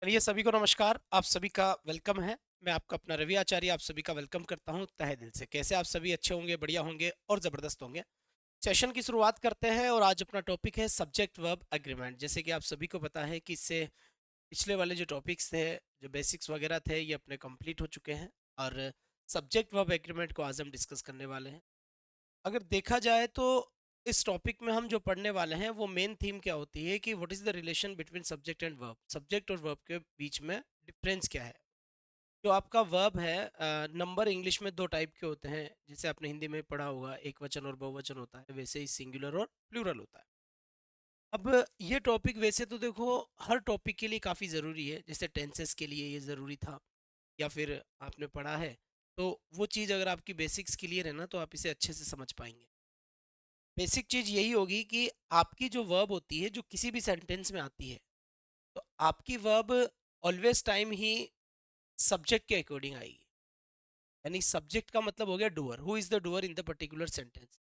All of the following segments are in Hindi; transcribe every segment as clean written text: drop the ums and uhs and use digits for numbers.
चलिए सभी को नमस्कार। आप सभी का वेलकम है। मैं आपका अपना रवि आचार्य आप सभी का वेलकम करता हूं तहे दिल से। कैसे आप सभी अच्छे होंगे, बढ़िया होंगे और ज़बरदस्त होंगे। सेशन की शुरुआत करते हैं और आज अपना टॉपिक है सब्जेक्ट वर्ब एग्रीमेंट। जैसे कि आप सभी को पता है कि इससे पिछले वाले जो टॉपिक्स थे, जो बेसिक्स वगैरह थे, ये अपने कंप्लीट हो चुके हैं और सब्जेक्ट वर्ब एग्रीमेंट को आज हम डिस्कस करने वाले हैं। अगर देखा जाए तो इस टॉपिक में हम जो पढ़ने वाले हैं वो मेन थीम क्या होती है कि what is the relation between subject and verb. Subject और वर्ब के बीच में डिफरेंस क्या है। जो आपका वर्ब है, नंबर इंग्लिश में दो टाइप के होते हैं, जैसे आपने हिंदी में पढ़ा होगा, एक वचन और बहुवचन होता है, वैसे ही सिंगुलर और प्लूरल होता है। अब ये टॉपिक वैसे तो देखो हर टॉपिक के लिए काफ़ी ज़रूरी है, जैसे टेंसेस के लिए ये ज़रूरी था या फिर आपने पढ़ा है, तो वो चीज़ अगर आपकी बेसिक्स क्लियर है ना तो आप इसे अच्छे से समझ पाएंगे। बेसिक चीज़ यही होगी कि आपकी जो वर्ब होती है, जो किसी भी सेंटेंस में आती है, तो आपकी वर्ब ऑलवेज टाइम ही सब्जेक्ट के अकॉर्डिंग आएगी। यानी सब्जेक्ट का मतलब हो गया doer. Who is the doer in the particular sentence?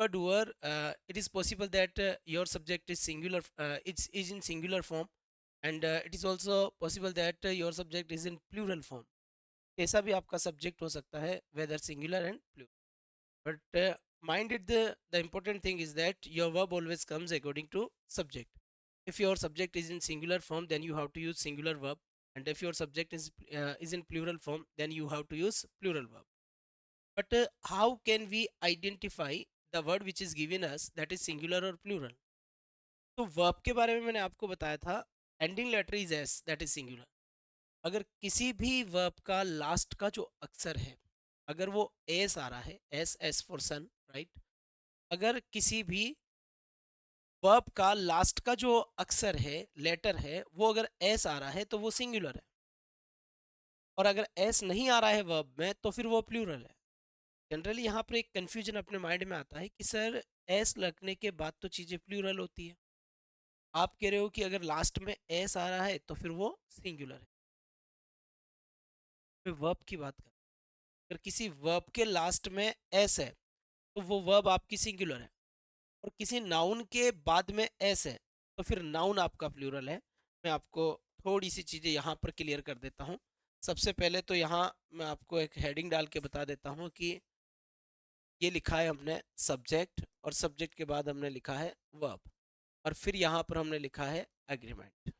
का doer, it is possible that your subject is singular, it's is in singular form, and it is also possible that your subject is in plural form. ऐसा भी आपका सब्जेक्ट हो सकता है, whether singular and plural. But mind it, the important thing is that your verb always comes according to subject. If your subject is in singular form, then you have to use singular verb, and if your subject is in plural form, then you have to use plural verb. But how can we identify the word which is given us, that is singular or plural? तो verb के बारे में मैंने आपको बताया था, ending letter is s, that is singular. अगर किसी भी verb का लास्ट का जो अक्षर है, अगर वो एस आ रहा है, S S for son, right, अगर किसी भी वर्ब का लास्ट का जो अक्षर है, लेटर है, वो अगर एस आ रहा है तो वो सिंगुलर है, और अगर एस नहीं आ रहा है वर्ब में तो फिर वो प्लूरल है। जनरली यहाँ पर एक कंफ्यूजन अपने माइंड में आता है कि सर एस लगने के बाद तो चीज़ें प्लूरल होती है। आप कह रहे हो कि अगर लास्ट में एस आ रहा है तो फिर वो सिंगुलर है। फिर वर्ब की बात करें, अगर किसी वर्ब के लास्ट में एस है तो वो वर्ब आपकी सिंगुलर है, और किसी नाउन के बाद में एस है तो फिर नाउन आपका प्लूरल है। मैं आपको थोड़ी सी चीज़ें यहाँ पर क्लियर कर देता हूँ। सबसे पहले तो यहाँ मैं आपको एक हेडिंग डाल के बता देता हूँ कि ये लिखा है हमने सब्जेक्ट, और सब्जेक्ट के बाद हमने लिखा है वर्ब, और फिर यहाँ पर हमने लिखा है agreement.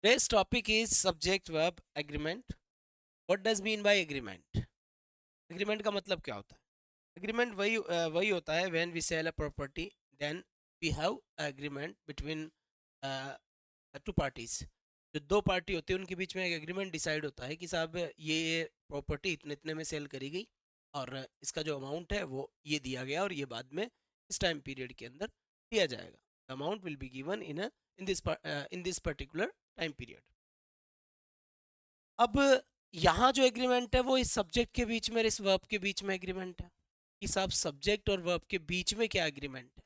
This topic is subject verb agreement. What does mean by agreement? Agreement का मतलब क्या होता है? एग्रीमेंट वही होता है when we sell a property, then we have agreement between two parties. जो दो पार्टी होती है उनके बीच में एक एग्रीमेंट डिसाइड होता है कि साहब ये प्रॉपर्टी इतने इतने में सेल करी गई, और इसका जो अमाउंट है वो ये दिया गया, और ये बाद में इस टाइम पीरियड के अंदर दिया जाएगा। Amount will be given in this particular time period. अब यहाँ जो एग्रीमेंट है वो इस सब्जेक्ट के बीच में और इस वर्ब के बीच में एग्रीमेंट है। कि साहब सब्जेक्ट और वर्ब के बीच में क्या एग्रीमेंट है,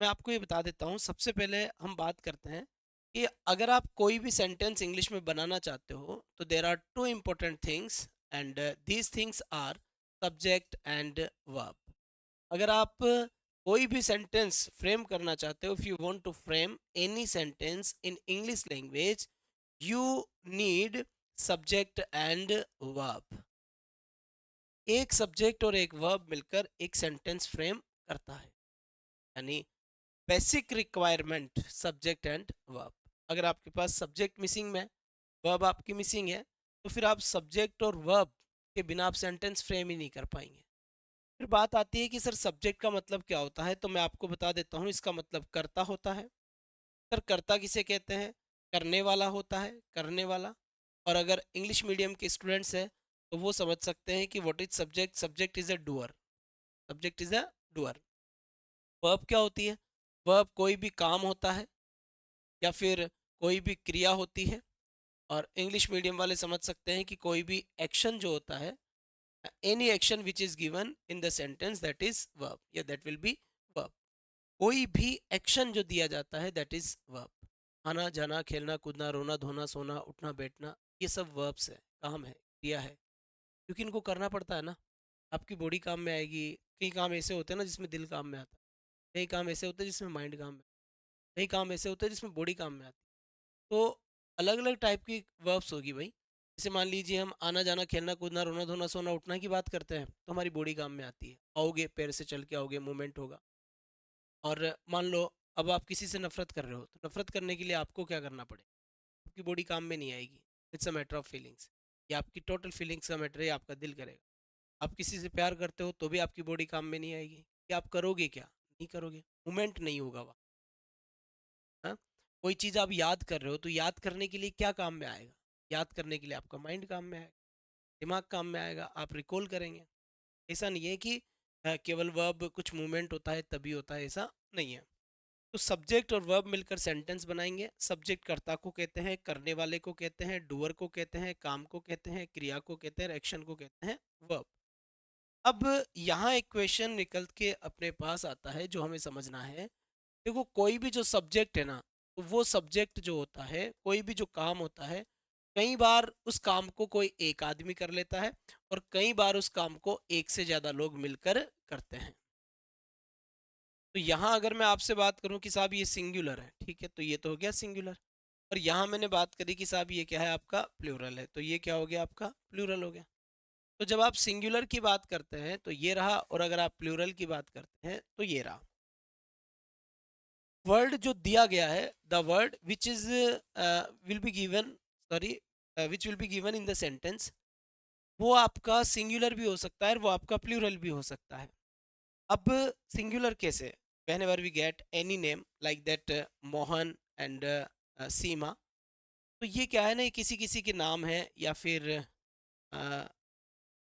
मैं आपको ये बता देता हूँ। सबसे पहले हम बात करते हैं कि अगर आप कोई भी सेंटेंस इंग्लिश में बनाना चाहते हो तो there are two important things, and these things are subject and verb. अगर आप कोई भी सेंटेंस फ्रेम करना चाहते हो, if you want to frame any sentence in English language, you need subject and verb. एक सब्जेक्ट और एक वर्ब मिलकर एक सेंटेंस फ्रेम करता है, यानी basic requirement subject and verb. अगर आपके पास सब्जेक्ट मिसिंग में, वर्ब आपकी मिसिंग है, तो फिर आप सब्जेक्ट और वर्ब के बिना आप सेंटेंस फ्रेम ही नहीं कर पाएंगे। फिर बात आती है कि सर सब्जेक्ट का मतलब क्या होता है, तो मैं आपको बता देता हूँ। इसका मतलब कर्ता होता है। सर कर्ता किसे कहते हैं? करने वाला होता है, करने वाला। और अगर इंग्लिश मीडियम के स्टूडेंट्स हैं तो वो समझ सकते हैं कि what is subject. Subject is a doer, subject is a doer. Verb क्या होती है? वर्ब कोई भी काम होता है या फिर कोई भी क्रिया होती है, और इंग्लिश मीडियम वाले समझ सकते हैं कि कोई भी एक्शन जो होता है, any action which is given in the sentence, that is verb, या दैट विल बी वर्ब। कोई भी एक्शन जो दिया जाता है दैट इज वर्ब। आना जाना, खेलना कूदना, रोना धोना, सोना उठना बैठना, ये सब वर्ब्स है, काम है, क्रिया है, क्योंकि इनको करना पड़ता है ना। आपकी बॉडी काम में आएगी। कई काम ऐसे होते हैं ना जिसमें दिल काम में आता है, कई काम ऐसे होते हैं जिसमें माइंड काम में, कई काम ऐसे होते हैं जिसमें बॉडी काम में आती है। तो अलग अलग टाइप की वर्ब्स होगी भाई। जैसे मान लीजिए हम आना जाना खेलना कूदना रोना धोना सोना उठना की बात करते हैं तो हमारी बॉडी काम में आती है, आओगे पैर से चल के आओगे, मूवमेंट होगा। और मान लो अब आप किसी से नफरत कर रहे हो तो नफरत करने के लिए आपको क्या करना पड़ेगा, आपकी बॉडी काम में नहीं आएगी। It's a matter of feelings, ये आपकी टोटल फीलिंग्स का मैटर है, आपका दिल करेगा। आप किसी से प्यार करते हो तो भी आपकी बॉडी काम में नहीं आएगी, कि आप करोगे क्या, नहीं करोगे, मूवमेंट नहीं होगा वहाँ। हाँ, कोई चीज़ आप याद कर रहे हो तो याद करने के लिए क्या काम में आएगा, याद करने के लिए आपका माइंड काम में आएगा, दिमाग काम में आएगा, आप रिकॉल करेंगे। ऐसा नहीं है कि केवल वर्ब कुछ मूवमेंट होता है तभी होता है, ऐसा नहीं है। तो सब्जेक्ट और वर्ब मिलकर सेंटेंस बनाएंगे। सब्जेक्ट कर्ता को कहते हैं, करने वाले को कहते हैं, डूअर को कहते हैं, काम को कहते हैं, क्रिया को कहते हैं, एक्शन को कहते हैं वर्ब। अब यहाँ एक क्वेश्चन निकल के अपने पास आता है जो हमें समझना है। देखो कोई भी जो सब्जेक्ट है ना, तो वो सब्जेक्ट जो होता है, कोई भी जो काम होता है, कई बार उस काम को कोई एक आदमी कर लेता है और कई बार उस काम को एक से ज्यादा लोग मिलकर करते हैं। तो यहाँ अगर मैं आपसे बात करूं कि साहब ये सिंगुलर है, ठीक है, तो ये तो हो गया सिंगुलर। और यहाँ मैंने बात करी कि साहब ये क्या है, आपका प्लूरल है, तो ये क्या हो गया, आपका प्लूरल हो गया। तो जब आप सिंगुलर की बात करते हैं तो ये रहा, और अगर आप प्लूरल की बात करते हैं तो ये रहा। वर्ड जो दिया गया है, the word which is will be given, sorry, which will be given in the sentence, वो आपका सिंगुलर भी हो सकता है और वो आपका प्लूरल भी हो सकता है। अब सिंगुलर कैसे, whenever we get any name like that Mohan and Seema, तो ये क्या है ना, ये किसी किसी के नाम है, या फिर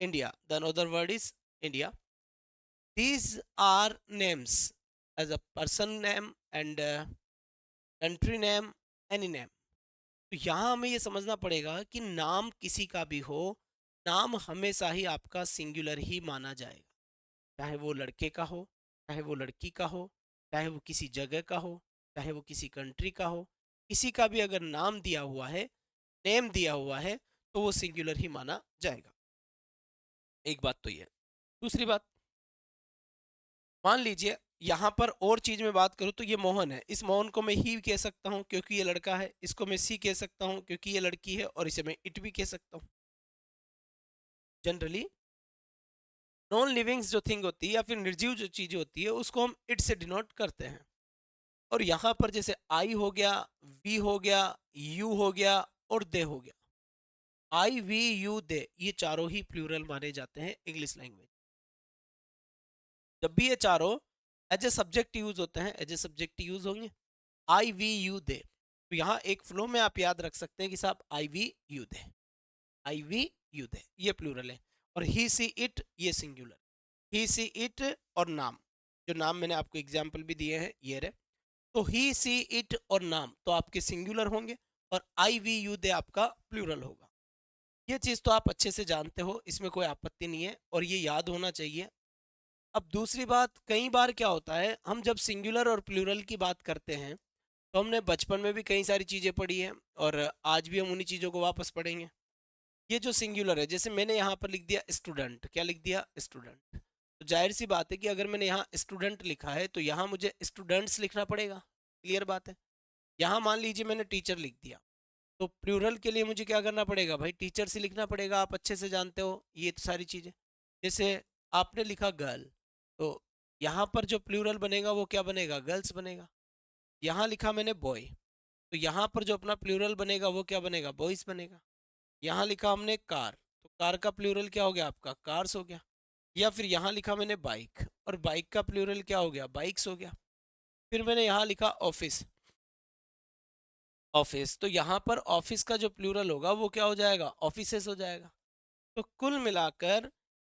India, the another word is India, these are names as a person name and country name, any name। तो यहाँ हमें ये समझना पड़ेगा कि नाम किसी का भी हो, नाम हमेशा ही आपका सिंगुलर ही माना जाएगा, चाहे वो लड़के का हो, चाहे वो लड़की का हो, चाहे वो किसी जगह का हो, चाहे वो किसी कंट्री का हो, किसी का भी अगर नाम दिया हुआ है, नेम दिया हुआ है, तो वो सिंगुलर ही माना जाएगा। एक बात तो ये है। दूसरी बात, मान लीजिए यहाँ पर और चीज में बात करूँ तो ये मोहन है, इस मोहन को मैं ही कह सकता हूँ क्योंकि ये लड़का है, इसको मैं सी कह सकता हूँ क्योंकि ये लड़की है, और इसे मैं इट भी कह सकता हूँ। जनरली नॉन लिविंग्स जो थिंग होती है या फिर निर्जीव जो चीज होती है उसको हम इट से डिनोट करते हैं। और यहाँ पर जैसे आई हो गया, वी हो गया, यू हो गया और दे हो गया, आई वी यू दे, ये चारों ही प्लूरल माने जाते हैं इंग्लिश लैंग्वेज। जब भी ये चारों एज ए सब्जेक्ट यूज होते हैं, एज ए सब्जेक्ट यूज होंगे, आई वी यू दे। तो यहाँ एक फ्लो में आप याद रख सकते हैं कि साहब I we you they, I we you they, ये प्लूरल है। और ही सी इट, ये सिंगुलर, ही सी इट। और नाम, जो नाम मैंने आपको एग्जाम्पल भी दिए हैं ये रहे, तो ही सी इट और नाम तो आपके सिंगुलर होंगे, और आई वी यू दे आपका प्लूरल होगा। ये चीज़ तो आप अच्छे से जानते हो, इसमें कोई आपत्ति नहीं है और ये याद होना चाहिए। अब दूसरी बात, कई बार क्या होता है, हम जब सिंगुलर और प्लूरल की बात करते हैं तो हमने बचपन में भी कई सारी चीज़ें पढ़ी हैं और आज भी हम उन्हीं चीज़ों को वापस पढ़ेंगे। ये जो सिंगुलर है, जैसे मैंने यहाँ पर लिख दिया स्टूडेंट, क्या लिख दिया, स्टूडेंट, तो जाहिर सी बात है कि अगर मैंने यहाँ स्टूडेंट लिखा है तो यहाँ मुझे स्टूडेंट्स लिखना पड़ेगा, क्लियर बात है। यहाँ मान लीजिए मैंने टीचर लिख दिया, तो प्लूरल के लिए मुझे क्या करना पड़ेगा भाई, टीचर से लिखना पड़ेगा, आप अच्छे से जानते हो ये तो सारी चीज़ें। जैसे आपने लिखा गर्ल, तो यहाँ पर जो प्लूरल बनेगा वो क्या बनेगा, गर्ल्स बनेगा। यहाँ लिखा मैंने बॉय, तो यहाँ पर जो अपना प्लूरल बनेगा वो क्या बनेगा, बॉयज बनेगा। यहाँ लिखा हमने कार, तो कार का प्लूरल क्या हो गया आपका, कार्स हो गया। या फिर यहाँ लिखा मैंने बाइक, और बाइक का प्लूरल क्या हो गया, बाइक्स हो गया। फिर मैंने यहाँ लिखा ऑफिस, ऑफिस, तो यहाँ पर ऑफिस का जो प्लूरल होगा वो क्या हो जाएगा, ऑफिसेस हो जाएगा। तो कुल मिलाकर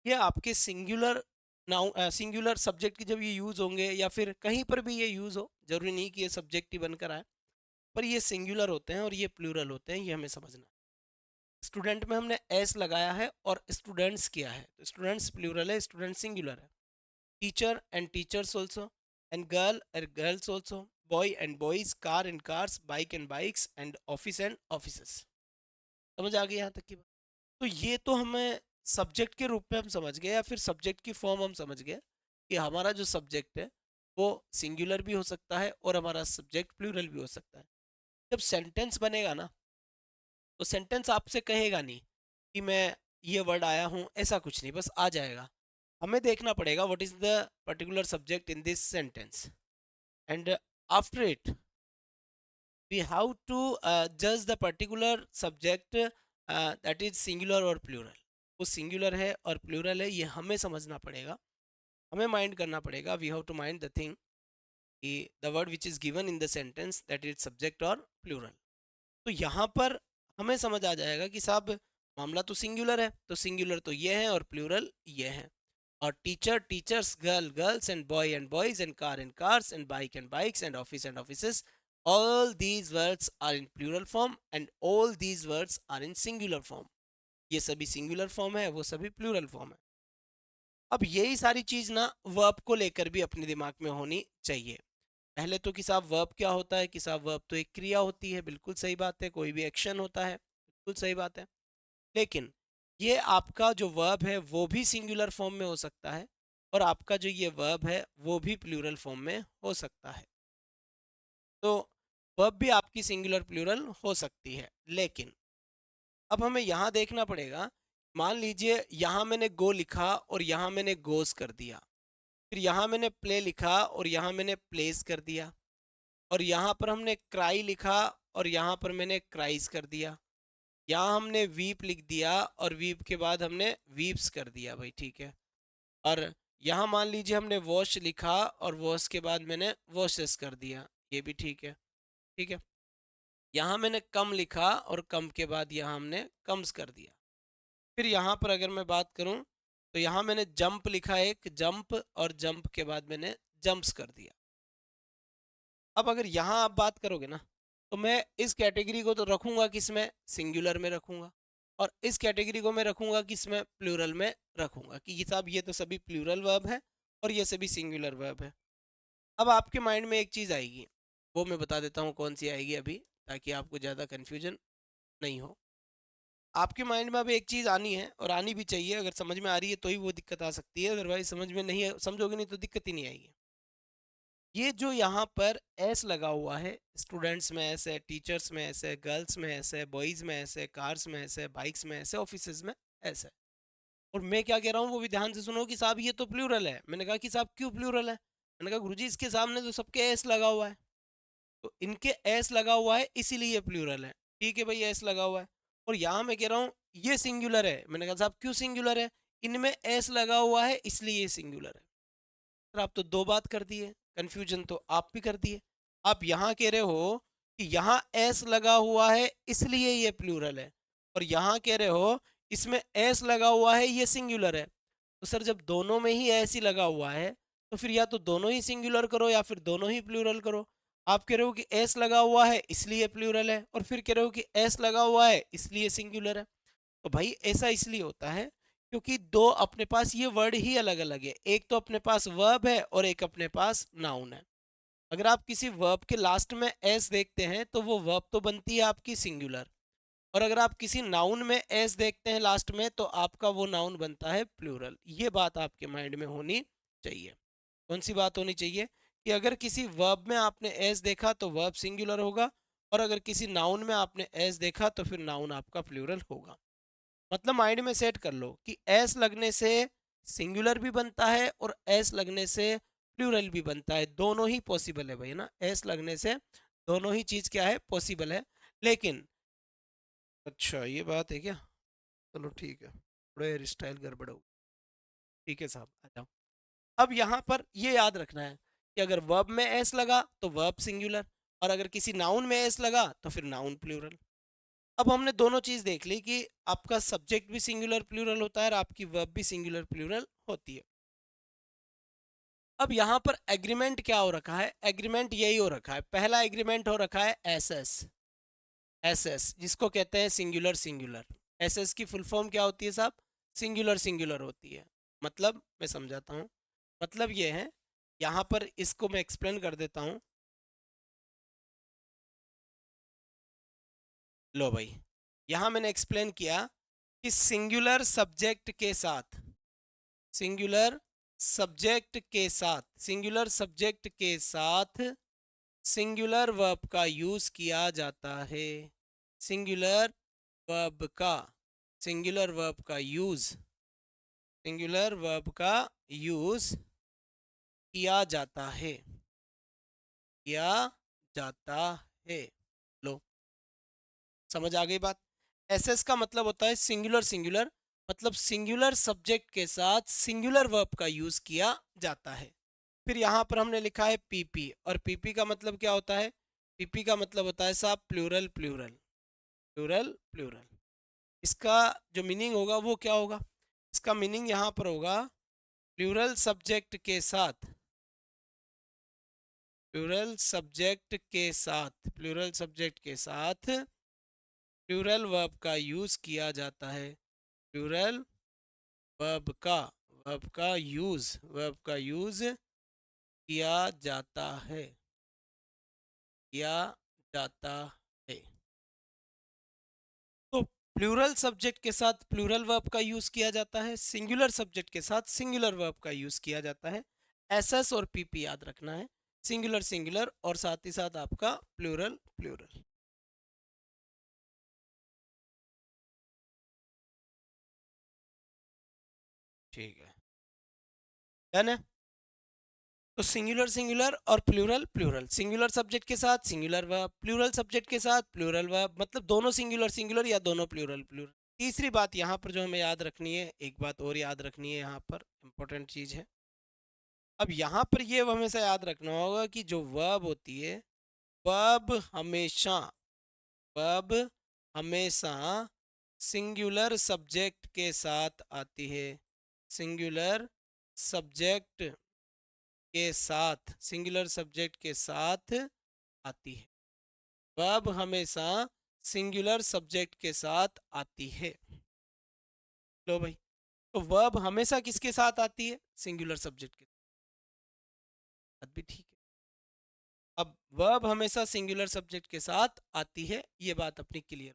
ये आपके सिंगुलर नाउन, सिंगुलर सब्जेक्ट की जब ये यूज होंगे या फिर कहीं पर भी ये यूज हो, जरूरी नहीं कि ये सब्जेक्ट ही बनकर आए, पर ये सिंगुलर होते हैं और ये प्लूरल होते हैं, ये हमें समझना है। स्टूडेंट में हमने एस लगाया है और स्टूडेंट्स किया है, तो स्टूडेंट्स प्लूरल है, स्टूडेंट सिंगुलर है। Teacher and teachers also, and girl and girls also, boy and boys, car and cars, bike and bikes, and office and offices. समझ आ गई यहाँ तक की बात। तो ये तो हमें सब्जेक्ट के रूप में हम समझ गए, या फिर सब्जेक्ट की फॉर्म हम समझ गए कि हमारा जो सब्जेक्ट है वो सिंगुलर भी हो सकता है और हमारा सब्जेक्ट प्लूरल भी हो सकता है। जब सेंटेंस बनेगा ना, तो सेंटेंस आपसे कहेगा नहीं कि मैं ये वर्ड आया हूँ, ऐसा कुछ नहीं, बस आ जाएगा। हमें देखना पड़ेगा what is the particular subject in this sentence, and after it we have to judge the particular subject that is singular और plural। वो singular है और plural है, ये हमें समझना पड़ेगा, हमें माइंड करना पड़ेगा। we have to mind the thing कि the word which is given in the sentence that is subject और plural। तो यहाँ पर हमें समझ आ जाएगा कि साहब मामला तो सिंगुलर है, तो सिंगुलर तो ये है और प्लूरल ये है। और teacher teachers, girl girls, and boy and boys, and car and cars, and bike and bikes, and office and offices, all these words are in plural form and all these words are in singular form। ये सभी सिंगुलर फॉर्म है, वो सभी प्लूरल फॉर्म है। अब यही सारी चीज ना वर्ब को लेकर भी अपने दिमाग में होनी चाहिए। पहले तो कि साहब वर्ब क्या होता है, कि साहब वर्ब तो एक क्रिया होती है, बिल्कुल सही बात है, कोई भी एक्शन होता है, बिल्कुल सही बात है। लेकिन ये आपका जो वर्ब है वो भी सिंगुलर फॉर्म में हो सकता है और आपका जो ये वर्ब है वो भी प्लूरल फॉर्म में हो सकता है। तो वर्ब भी आपकी सिंगुलर प्लूरल हो सकती है। लेकिन अब हमें यहाँ देखना पड़ेगा, मान लीजिए यहाँ मैंने गो लिखा और यहाँ मैंने गोस कर दिया, फिर यहाँ मैंने प्ले लिखा और यहाँ मैंने प्लेस कर दिया, और यहाँ पर हमने क्राई लिखा और यहाँ पर मैंने क्राइज कर दिया, यहाँ हमने वीप लिख दिया और वीप के बाद हमने वीप्स कर दिया भाई, ठीक है। और यहाँ मान लीजिए हमने वॉश लिखा और वॉश के बाद मैंने वॉशेस कर दिया, ये भी ठीक है, ठीक है। यहाँ मैंने कम लिखा और कम के बाद यहाँ हमने कम्स कर दिया। फिर यहाँ पर अगर मैं बात करूँ तो यहाँ मैंने जंप लिखा, एक जंप, और जंप के बाद मैंने जंप्स कर दिया। अब अगर यहाँ आप बात करोगे ना, तो मैं इस कैटेगरी को तो रखूंगा किसमें, सिंगुलर में रखूंगा, और इस कैटेगरी को मैं रखूंगा किसमें, प्लूरल में रखूंगा, कि ये साहब ये तो सभी प्लूरल वर्ब है और ये सभी सिंगुलर वर्ब है। अब आपके माइंड में एक चीज़ आएगी, वो मैं बता देता हूँ कौन सी आएगी अभी, ताकि आपको ज़्यादा कन्फ्यूजन नहीं हो। आपके माइंड में अब एक चीज़ आनी है, और आनी भी चाहिए, अगर समझ में आ रही है तो ही वो दिक्कत आ सकती है, अदरवाइज समझ में नहीं है, समझोगे नहीं तो दिक्कत ही नहीं आएगी। ये जो यहाँ पर एस लगा हुआ है, स्टूडेंट्स में एस है, टीचर्स में एस है, गर्ल्स में एस है, बॉयज़ में एस है, कार्स में एस है, बाइक्स में एस है, ऑफिसेज में एस है। और मैं क्या कह रहा हूँ वो भी ध्यान से सुनो कि साहब ये तो प्लूरल है। मैंने कहा कि साहब क्यों प्लूरल है, मैंने कहा गुरुजी इसके सामने तो सबके एस लगा हुआ है, तो इनके एस लगा हुआ है इसीलिए प्लूरल है। ठीक है भाई, एस लगा हुआ है। और यहाँ मैं कह रहा हूँ ये सिंगुलर है, मैंने कहा साहब क्यों सिंगुलर है, इनमें एस लगा हुआ है इसलिए ये सिंगुलर है। सर आप तो दो बात कर दिए, कंफ्यूजन तो आप भी कर दिए। आप यहाँ कह रहे हो कि यहाँ एस लगा हुआ है इसलिए ये प्लूरल है, और यहाँ कह रहे हो इसमें एस लगा हुआ है ये सिंगुलर है। तो सर जब दोनों में ही एस ही लगा हुआ है तो फिर या तो दोनों ही सिंगुलर करो या फिर दोनों ही प्लूरल करो। आप कह रहे हो कि एस लगा हुआ है इसलिए प्लूरल है, और फिर कह रहे हो कि एस लगा हुआ है इसलिए सिंगुलर है। तो भाई ऐसा इसलिए होता है क्योंकि दो अपने पास ये वर्ड ही अलग अलग है, एक तो अपने पास वर्ब है और एक अपने पास नाउन है। अगर आप किसी वर्ब के लास्ट में एस देखते हैं तो वो वर्ब तो बनती है आपकी सिंगुलर, और अगर आप किसी नाउन में एस देखते हैं लास्ट में तो आपका वो नाउन बनता है प्लूरल। ये बात आपके माइंड में होनी चाहिए। कौन सी बात होनी चाहिए, कि अगर किसी वर्ब में आपने एस देखा तो वर्ब सिंगुलर होगा, और अगर किसी नाउन में आपने एस देखा तो फिर नाउन आपका प्लूरल होगा। मतलब माइंड में सेट कर लो कि एस लगने से सिंगुलर भी बनता है और एस लगने से प्लूरल भी बनता है, दोनों ही पॉसिबल है भाई ना, एस लगने से दोनों ही चीज क्या है, पॉसिबल है। लेकिन अच्छा ये बात है क्या, चलो ठीक है, थोड़ा हेयर स्टाइल गड़बड़ हो, ठीक है साहब आ जाओ। अब यहाँ पर ये याद रखना है कि अगर वर्ब में एस लगा तो वर्ब सिंगुलर, और अगर किसी नाउन में एस लगा तो फिर नाउन प्लूरल। अब हमने दोनों चीज देख ली कि आपका सब्जेक्ट भी सिंगुलर प्लूरल होता है और आपकी वर्ब भी सिंगुलर प्लूरल होती है। अब यहाँ पर एग्रीमेंट क्या हो रखा है, एग्रीमेंट यही हो रखा है, पहला एग्रीमेंट हो रखा है एस एस, एस एस जिसको कहते हैं सिंगुलर सिंगुलर। एस एस की फुल फॉर्म क्या होती है साहब, सिंगुलर सिंगुलर होती है। मतलब मैं समझाता हूँ, मतलब ये है, यहाँ पर इसको मैं एक्सप्लेन कर देता हूँ। लो भाई, यहाँ मैंने एक्सप्लेन किया कि सिंगुलर सब्जेक्ट के साथ, सिंगुलर सब्जेक्ट के साथ, सिंगुलर सब्जेक्ट के साथ सिंगुलर वर्ब का यूज किया जाता है। सिंगुलर वर्ब का सिंगुलर वर्ब का यूज सिंगुलर वर्ब का यूज किया जाता है। किया जाता है। लो, समझ आ गई बात। एसएस का मतलब होता है सिंगुलर सिंगुलर, मतलब सिंगुलर सब्जेक्ट के साथ सिंगुलर वर्ब का यूज किया जाता है। फिर यहाँ पर हमने लिखा है पीपी, और पीपी का मतलब क्या होता है? पीपी का मतलब होता है साहब प्लूरल प्लूरल प्लूरल प्लूरल। इसका जो मीनिंग होगा वो क्या होगा? इसका मीनिंग यहाँ पर होगा प्लूरल सब्जेक्ट के साथ प्लूरल सब्जेक्ट के साथ प्लूरल सब्जेक्ट के साथ प्लूरल वर्ब का यूज किया जाता है। प्लूरल वर्ब का वर्ब का यूज किया जाता है। किया जाता है। तो प्लूरल सब्जेक्ट के साथ प्लूरल वर्ब का यूज किया जाता है, सिंगुलर सब्जेक्ट के साथ सिंगुलर वर्ब का यूज किया जाता है। एसएस और पीपी याद रखना है, सिंगुलर सिंगुलर और साथ ही साथ आपका प्लूरल प्लूरल। ठीक है, डन है। तो सिंगुलर सिंगुलर और प्लूरल प्लूरल, सिंगुलर सब्जेक्ट के साथ सिंगुलर वर्ब, प्लूरल सब्जेक्ट के साथ प्लूरल वर्ब, मतलब दोनों सिंगुलर सिंगुलर या दोनों प्लूरल प्लूरल। तीसरी बात यहाँ पर जो हमें याद रखनी है, एक बात और याद रखनी है, यहाँ पर इंपॉर्टेंट चीज है। अब यहाँ पर ये हमेशा याद रखना होगा कि जो वर्ब होती है, वर्ब हमेशा वर्ब हमेशा सिंगुलर सब्जेक्ट के साथ आती है। सिंगुलर सब्जेक्ट के साथ सिंगुलर सब्जेक्ट के साथ आती है। वर्ब हमेशा सिंगुलर सब्जेक्ट के साथ आती है। लो भाई, तो वर्ब हमेशा किसके साथ आती है? सिंगुलर सब्जेक्ट के साथ। भी ठीक है। अब वर्ब हमेशा सिंगुलर सब्जेक्ट के साथ आती है, ये बात अपनी क्लियर।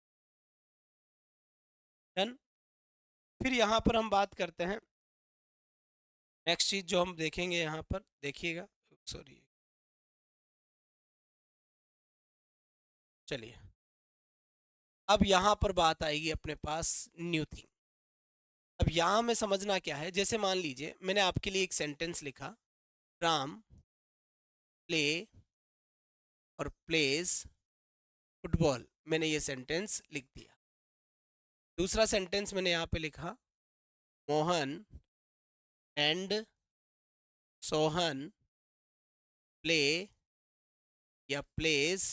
डन। फिर यहाँ पर हम बात करते हैं नेक्स्ट चीज जो हम देखेंगे, यहाँ पर देखिएगा, सॉरी, चलिए अब यहाँ पर बात आएगी अपने पास न्यू थिंग। अब यहाँ में समझना क्या है, जैसे मान लीजिए मैंने आपके लिए एक सेंटेंस लिखा, राम प्ले और प्लेज फुटबॉल, मैंने ये सेंटेंस लिख दिया। दूसरा सेंटेंस मैंने यहाँ पे लिखा, मोहन एंड सोहन प्ले या प्लेस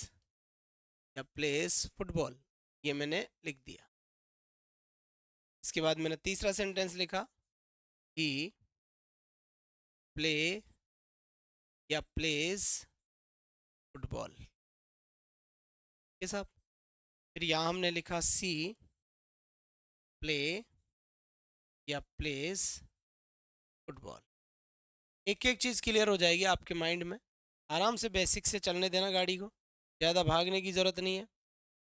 फुटबॉल, ये मैंने लिख दिया। इसके बाद मैंने तीसरा सेंटेंस लिखा, ही प्ले या प्लेज फुटबॉल के साथ। फिर यहाँ हमने लिखा सी प्ले या प्लेस फुटबॉल। एक एक चीज़ क्लियर हो जाएगी आपके माइंड में। आराम से बेसिक से चलने देना गाड़ी को, ज़्यादा भागने की ज़रूरत नहीं है,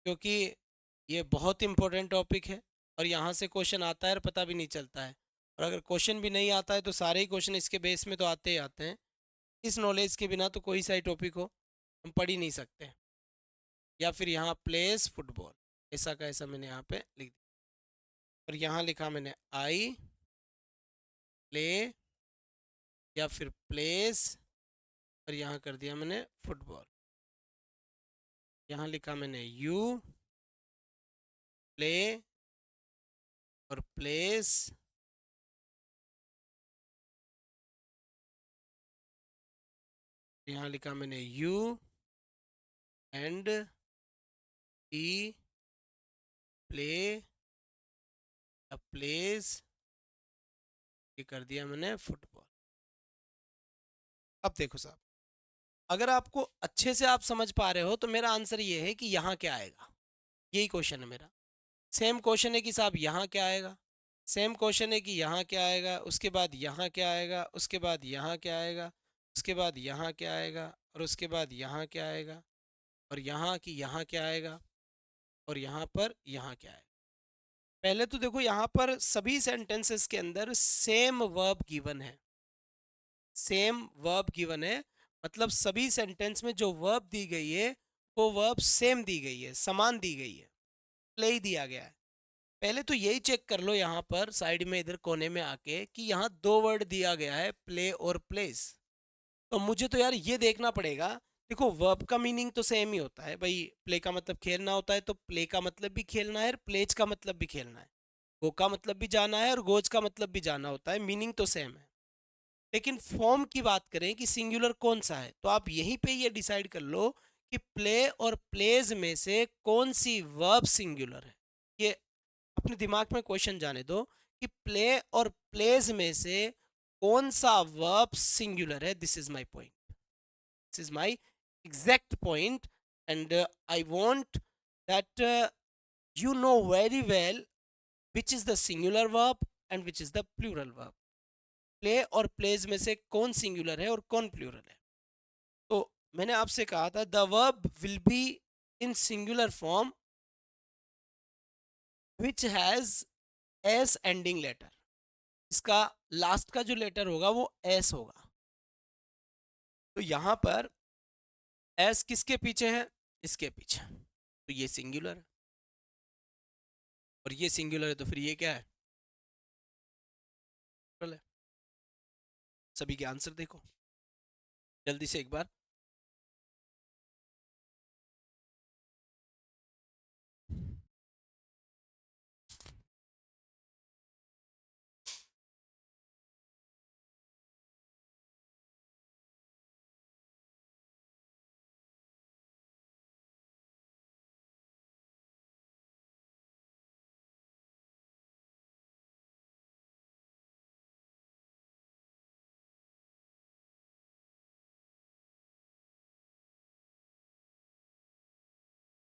क्योंकि ये बहुत इंपॉर्टेंट टॉपिक है और यहाँ से क्वेश्चन आता है और पता भी नहीं चलता है। और अगर क्वेश्चन भी नहीं आता है तो सारे ही क्वेश्चन इसके बेस में तो आते ही आते हैं। इस नॉलेज के बिना तो कोई सा ही टॉपिक हो हम पढ़ ही नहीं सकते। या फिर यहाँ प्लेस फुटबॉल, ऐसा का ऐसा मैंने यहाँ पे लिख दिया। और यहाँ लिखा मैंने आई प्ले या फिर प्लेस, और यहाँ कर दिया मैंने फुटबॉल। यहाँ लिखा मैंने यू प्ले और प्लेस, यहाँ लिखा मैंने यू एंड ही प्ले या प्लेस, ये कर दिया मैंने फुटबॉल। अब देखो साहब, अगर आपको अच्छे से आप समझ पा रहे हो तो मेरा आंसर ये है कि यहाँ क्या आएगा, यही क्वेश्चन है मेरा। सेम क्वेश्चन है कि साहब यहाँ क्या आएगा, सेम क्वेश्चन है कि यहाँ क्या आएगा, उसके बाद यहाँ क्या आएगा, उसके बाद यहाँ क्या आएगा, उसके बाद यहाँ क्या आएगा, और उसके बाद यहाँ क्या आएगा, और यहाँ की यहाँ क्या आएगा, और यहाँ पर यहाँ क्या आएगा। पहले तो देखो यहाँ पर सभी सेंटेंसेस के अंदर सेम वर्ब गिवन है, सेम वर्ब गिवन है, मतलब सभी सेंटेंस में जो वर्ब दी गई है वो वर्ब सेम दी गई है, समान दी गई है, प्ले ही दिया गया है। पहले तो यही चेक कर लो यहाँ पर साइड में इधर कोने में आके कि यहाँ दो वर्ड दिया गया है, प्ले और प्लेस। तो मुझे तो यार ये देखना पड़ेगा। देखो वर्ब का मीनिंग तो सेम ही होता है भाई, प्ले का मतलब खेलना होता है, तो प्ले का मतलब भी खेलना है और प्लेज का मतलब भी खेलना है। गो का मतलब भी जाना है और गोज का मतलब भी जाना होता है, मीनिंग तो सेम है। लेकिन फॉर्म की बात करें कि सिंगुलर कौन सा है, तो आप यहीं पे ये डिसाइड कर लो कि प्ले और प्लेज में से कौन सी वर्ब सिंगुलर है। ये अपने दिमाग में क्वेश्चन जाने दो कि प्ले और प्लेज में से कौन सा वर्ब सिंगुलर है। This is my point, this is my exact point, and I want that you know very well which is the singular verb and which is the plural verb। Play और प्लेज में से कौन सिंगुलर है और कौन प्लूरल है। तो मैंने आपसे कहा था the verb will be in singular form which has S ending letter. इसका लास्ट का जो लेटर होगा वो एस होगा। तो यहां पर एस किसके पीछे है, इसके पीछे, तो ये सिंगुलर है। और ये सिंगुलर है तो फिर ये क्या है, plural है। सभी के आंसर देखो जल्दी से एक बार।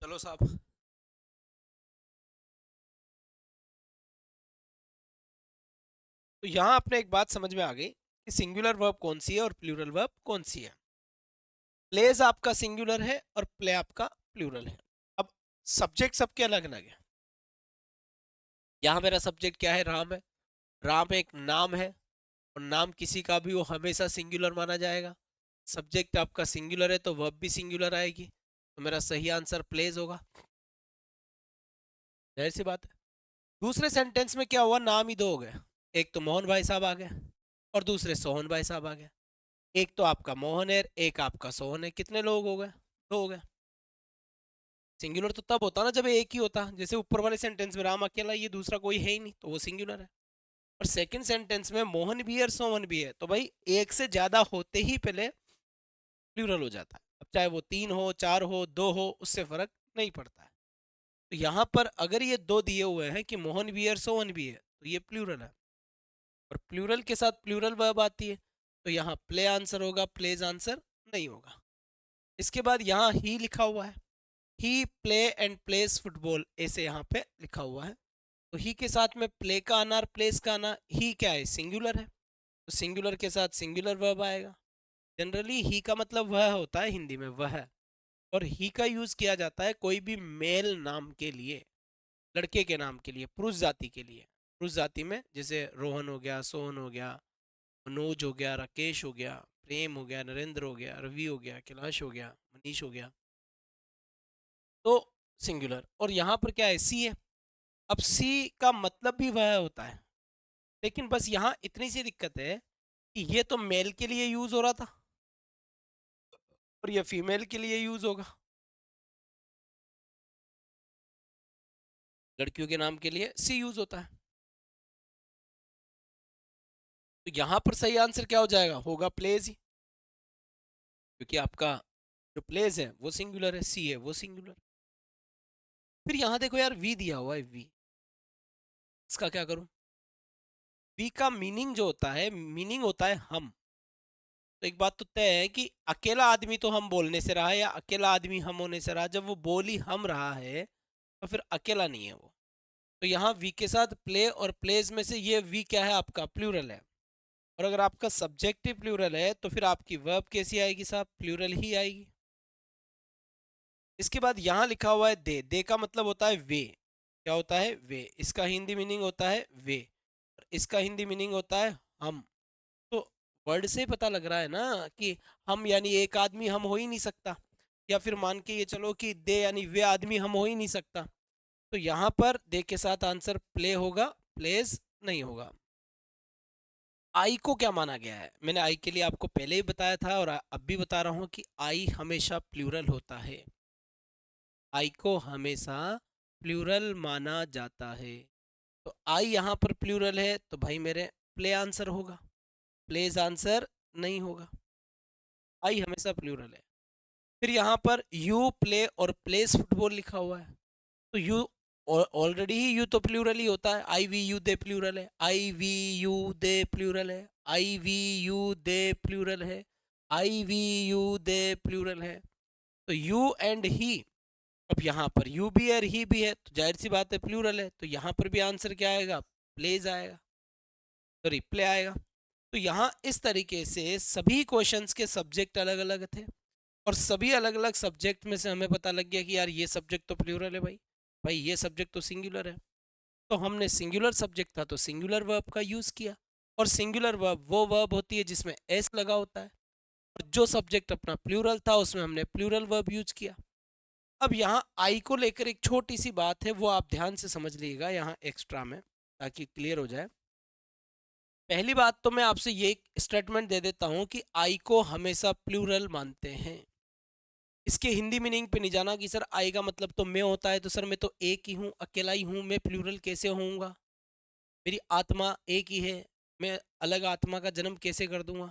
चलो साहब, तो यहां अपने एक बात समझ में आ गई कि सिंगुलर वर्ब कौन सी है और प्लूरल वर्ब कौन सी है। प्लेज आपका सिंगुलर है और प्ले आपका प्लूरल है। अब सब्जेक्ट सबके अलग अलग है। यहाँ मेरा सब्जेक्ट क्या है, राम है। राम एक नाम है और नाम किसी का भी वो हमेशा सिंगुलर माना जाएगा। सब्जेक्ट आपका सिंगुलर है तो वर्ब भी सिंगुलर आएगी, तो मेरा सही आंसर प्लेज होगा। जाहिर सी बात है। दूसरे सेंटेंस में क्या हुआ, नाम ही दो हो गए। एक तो मोहन भाई साहब आ गए और दूसरे सोहन भाई साहब आ गए। एक तो आपका मोहन है, एक आपका सोहन है, कितने लोग हो गए, दो हो गए। सिंगुलर तो तब होता ना जब एक ही होता, जैसे ऊपर वाले सेंटेंस में राम अकेला, ये दूसरा कोई है ही नहीं, तो वो सिंगुलर है। और सेकंड सेंटेंस में मोहन भी है और सोहन भी है, तो भाई एक से ज्यादा होते ही पहले प्लूरल हो जाता है। अब चाहे वो तीन हो, चार हो, दो हो, उससे फर्क नहीं पड़ता है। तो यहाँ पर अगर ये दो दिए हुए हैं कि मोहन भी है और सोहन भी है, तो ये प्लूरल है। और प्लूरल के साथ प्लूरल वर्ब आती है, तो यहाँ प्ले आंसर होगा, प्लेज आंसर नहीं होगा। इसके बाद यहाँ ही लिखा हुआ है, ही प्ले एंड प्लेस फुटबॉल, ऐसे यहाँ पे लिखा हुआ है। तो ही के साथ में प्ले का आना और प्लेस का आना, ही क्या है, सिंगुलर है, तो सिंगुलर के साथ सिंगुलर वर्ब आएगा। जनरली ही का मतलब वह होता है हिंदी में, वह। और ही का यूज किया जाता है कोई भी मेल नाम के लिए, लड़के के नाम के लिए, पुरुष जाति के लिए। पुरुष जाति में जैसे रोहन हो गया, सोहन हो गया, मनोज हो गया, राकेश हो गया, प्रेम हो गया, नरेंद्र हो गया, रवि हो गया, कैलाश हो गया, मनीष हो गया, तो सिंगुलर। और यहाँ पर क्या है, सी है। अब सी का मतलब भी वह होता है, लेकिन बस यहाँ इतनी सी दिक्कत है कि ये तो मेल के लिए यूज हो रहा था और ये फीमेल के लिए यूज होगा, लड़कियों के नाम के लिए सी यूज होता है। तो यहाँ पर सही आंसर क्या हो जाएगा, होगा प्लेज ही, क्योंकि आपका जो प्लेज है वो सिंगुलर है, सी है वो सिंगुलर। फिर यहाँ देखो यार, वी दिया हुआ है, वी, इसका क्या करूं। वी का मीनिंग जो होता है, मीनिंग होता है हम। तो एक बात तो तय है कि अकेला आदमी तो हम बोलने से रहा है, या अकेला आदमी हम होने से रहा। जब वो बोल ही हम रहा है तो फिर अकेला नहीं है वो। तो यहाँ वी के साथ प्ले और प्लेज में से ये वी क्या है, आपका प्लूरल है। और अगर आपका सब्जेक्टिव प्लूरल है तो फिर आपकी वर्ब कैसी आएगी साहब, प्लूरल ही आएगी। इसके बाद यहाँ लिखा हुआ है दे, दे का मतलब होता है वे। क्या होता है, वे। इसका हिंदी मीनिंग होता है वे, और इसका हिंदी मीनिंग होता है हम। तो वर्ड से पता लग रहा है ना कि हम यानी एक आदमी हम हो ही नहीं सकता, या फिर मान के ये चलो कि दे यानी वे आदमी हम हो ही नहीं सकता। तो यहाँ पर दे के साथ आंसर प्ले होगा, प्लेज नहीं होगा। आई को क्या माना गया है, मैंने आई के लिए आपको पहले ही बताया था और अब भी बता रहा हूं कि आई हमेशा प्लूरल होता है। आई को हमेशा प्लूरल माना जाता है। तो आई यहाँ पर प्लूरल है तो भाई मेरे प्ले आंसर होगा, प्लेज आंसर नहीं होगा। आई हमेशा प्लूरल है। फिर यहाँ पर यू प्ले और प्लेस फुटबॉल लिखा हुआ है, तो यू ऑलरेडी ही यू तो प्लूरल ही होता है। आई वी यू दे प्लूरल है, आई वी यू दे प्लूरल है, आई वी यू दे प्लूरल है, आई वी यू दे प्लूरल है। तो यू एंड ही, अब यहाँ पर यू भी है और ही भी है तो जाहिर सी बात है प्लूरल है, तो यहाँ पर भी आंसर क्या आएगा, प्लेज आएगा, तो रिप्ले आएगा। तो यहाँ इस तरीके से सभी क्वेश्चंस के सब्जेक्ट अलग अलग थे और सभी अलग अलग सब्जेक्ट में से हमें पता लग गया कि यार ये सब्जेक्ट तो प्लूरल है, भाई भाई ये सब्जेक्ट तो सिंगुलर है। तो हमने सिंगुलर सब्जेक्ट था तो सिंगुलर वर्ब का यूज़ किया, और सिंगुलर वर्ब वो वर्ब होती है जिसमें एस लगा होता है, और जो सब्जेक्ट अपना प्लूरल था उसमें हमने प्लूरल वर्ब यूज किया। अब यहाँ आई को लेकर एक छोटी सी बात है, वो आप ध्यान से समझ लीजिएगा यहाँ एक्स्ट्रा में, ताकि क्लियर हो जाए। पहली बात तो मैं आपसे ये स्टेटमेंट दे देता हूँ कि आई को हमेशा प्लूरल मानते हैं। इसके हिंदी मीनिंग पे नहीं जाना कि सर आई का मतलब तो मैं होता है, तो सर मैं तो एक ही हूँ, अकेला ही हूँ, मैं प्लूरल कैसे होऊंगा, मेरी आत्मा एक ही है, मैं अलग आत्मा का जन्म कैसे कर दूंगा।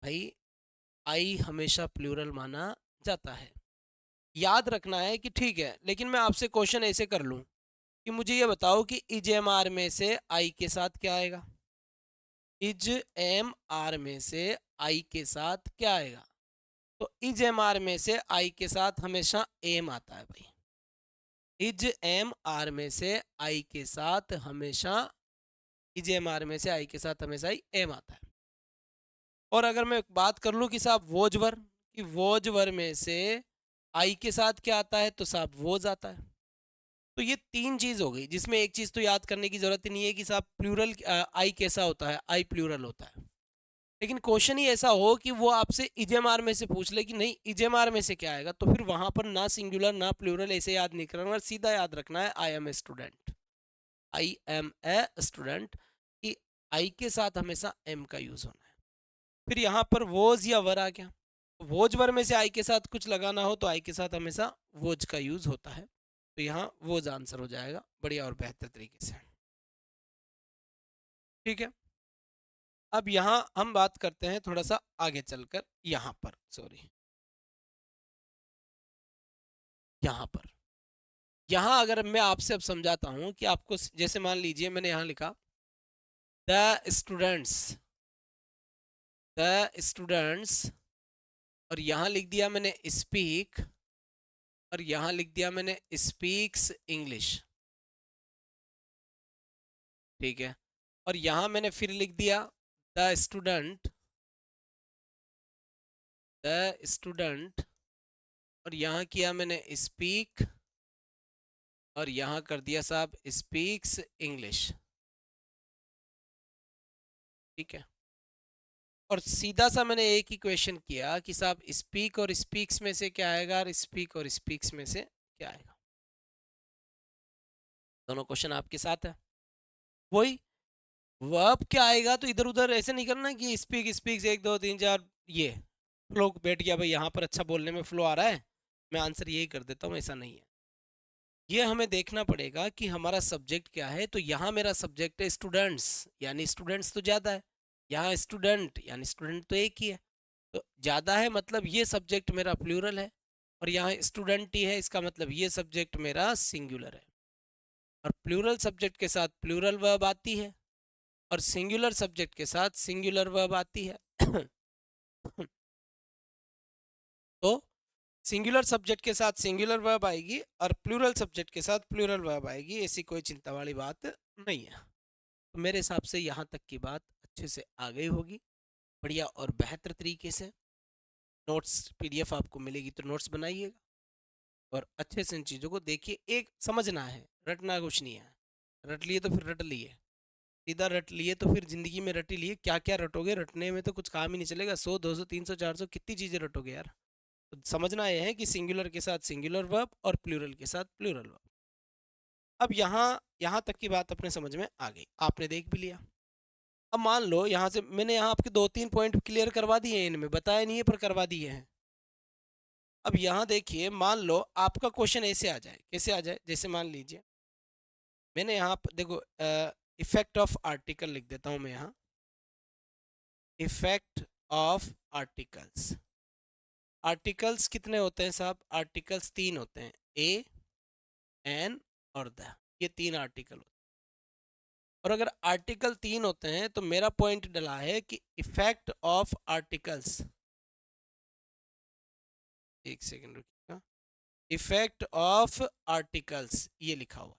भाई आई हमेशा प्लूरल माना जाता है। याद रखना है कि ठीक है, लेकिन मैं आपसे क्वेश्चन ऐसे कर लूँ कि मुझे ये बताओ कि इज एम आर में से आई के साथ क्या आएगा, इज एम आर में से आई के साथ क्या आएगा। तो इज एम आर में से आई के साथ हमेशा एम आता है भाई, इज एम आर में से आई के साथ हमेशा, इज एम आर में से आई के साथ हमेशा ही एम आता है। और अगर मैं बात कर लूँ कि साहब वोजवर, कि वोजवर में से आई के साथ क्या आता है, तो साहब वोज आता है। तो ये तीन चीज हो गई, जिसमें एक चीज तो याद करने की जरूरत ही नहीं है कि साहब प्लूरल आई कैसा होता है, आई प्लूरल होता है। लेकिन क्वेश्चन ही ऐसा हो कि वो आपसे इजेमआर में से पूछ ले कि नहीं इजेमआर में से क्या आएगा, तो फिर वहां पर ना सिंगुलर ना प्लूरल ऐसे याद नहीं करना, सीधा याद रखना है I am a student, I am a student, कि आई के साथ हमेशा एम का यूज होना है। फिर यहाँ पर वोज या वर आ गया, वोज वर में से आई के साथ कुछ लगाना हो तो आई के साथ हमेशा वोज का यूज होता है, तो यहाँ वोज आंसर हो जाएगा बढ़िया और बेहतर तरीके से। ठीक है, अब यहाँ हम बात करते हैं थोड़ा सा आगे चलकर, यहाँ पर सॉरी, यहाँ पर, यहाँ अगर मैं आपसे अब समझाता हूँ कि आपको, जैसे मान लीजिए मैंने यहाँ लिखा द स्टूडेंट्स, द स्टूडेंट्स, और यहाँ लिख दिया मैंने स्पीक, और यहाँ लिख दिया मैंने स्पीक्स इंग्लिश। ठीक है, और यहाँ मैंने फिर लिख दिया द स्टूडेंट, द स्टूडेंट, और यहाँ किया मैंने स्पीक, और यहाँ कर दिया साहब स्पीक्स इंग्लिश। ठीक है, और सीधा सा मैंने एक ही क्वेश्चन किया कि साहब स्पीक और स्पीक्स में से क्या आएगा, और स्पीक और स्पीक्स में से क्या आएगा। दोनों क्वेश्चन आपके साथ है। वही वर्ब क्या आएगा, तो इधर उधर ऐसे नहीं करना कि स्पीक स्पीक्स 1 2 3 4, ये फ्लो बैठ गया भाई, यहाँ पर अच्छा बोलने में फ्लो आ रहा है, मैं आंसर यही कर देता हूँ, ऐसा नहीं है। ये हमें देखना पड़ेगा कि हमारा सब्जेक्ट क्या है। तो यहाँ मेरा सब्जेक्ट है स्टूडेंट्स, यानी स्टूडेंट्स तो ज़्यादा है, यहाँ स्टूडेंट यानी स्टूडेंट तो एक ही है, तो ज़्यादा है मतलब ये सब्जेक्ट मेरा प्लूरल है, और यहाँ स्टूडेंट ही है, इसका मतलब ये सब्जेक्ट मेरा सिंगुलर है। और प्लूरल सब्जेक्ट के साथ प्लूरल वर्ब आती है, और सिंगुलर सब्जेक्ट के साथ सिंगुलर वर्ब आती है। तो सिंगुलर सब्जेक्ट के साथ सिंगुलर वर्ब आएगी और प्लूरल सब्जेक्ट के साथ प्लूरल वर्ब आएगी, ऐसी कोई चिंता वाली बात नहीं है। तो मेरे हिसाब से यहाँ तक की बात अच्छे से आ गई होगी, बढ़िया और बेहतर तरीके से। नोट्स पीडीएफ आपको मिलेगी तो नोट्स बनाइएगा और अच्छे से इन चीज़ों को देखिए। एक समझना है, रटना कुछ नहीं है, रट लिए तो फिर रट लिए, सीधा रट लिए तो फिर जिंदगी में रट ही लिए, क्या क्या रटोगे, रटने में तो कुछ काम ही नहीं चलेगा, 100 200 300 400 कितनी चीजें रटोगे यार। तो समझना यह है कि सिंगुलर के साथ सिंगुलर वर्ब और प्लूरल के साथ प्लूरल वर्ब। अब यहाँ तक की बात अपने समझ में आ गई, आपने देख भी लिया। अब मान लो यहाँ से मैंने यहाँ आपके 2-3 पॉइंट क्लियर करवा दिए हैं, इनमें बताया नहीं है पर करवा दिए हैं। अब यहाँ देखिए, मान लो आपका क्वेश्चन ऐसे आ जाए, कैसे आ जाए, जैसे मान लीजिए मैंने यहाँ पर देखो इफेक्ट ऑफ आर्टिकल लिख देता हूँ मैं यहाँ, इफेक्ट ऑफ आर्टिकल्स। आर्टिकल्स कितने होते हैं साहब? आर्टिकल्स 3 होते हैं, ए, एन और द, ये 3 आर्टिकल होते हैं। और अगर आर्टिकल 3 होते हैं तो मेरा पॉइंट डला है कि इफेक्ट ऑफ आर्टिकल्स, एक सेकेंड रुकिएगा, इफेक्ट ऑफ आर्टिकल्स ये लिखा हुआ है,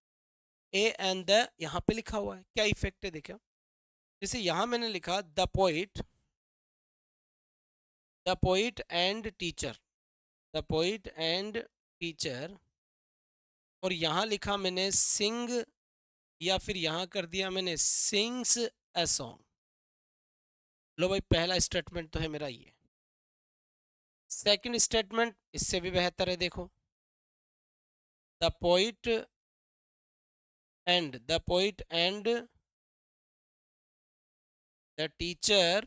ए एंड द यहाँ पे लिखा हुआ है, क्या इफेक्ट है देखो। जैसे यहाँ मैंने लिखा the poet and teacher, the poet and teacher, और यहाँ लिखा मैंने सिंग, या फिर यहाँ कर दिया मैंने सिंग्स अ सॉन्ग। लो भाई, पहला स्टेटमेंट तो है मेरा ये। सेकंड स्टेटमेंट इससे भी बेहतर है, देखो, the poet and the teacher,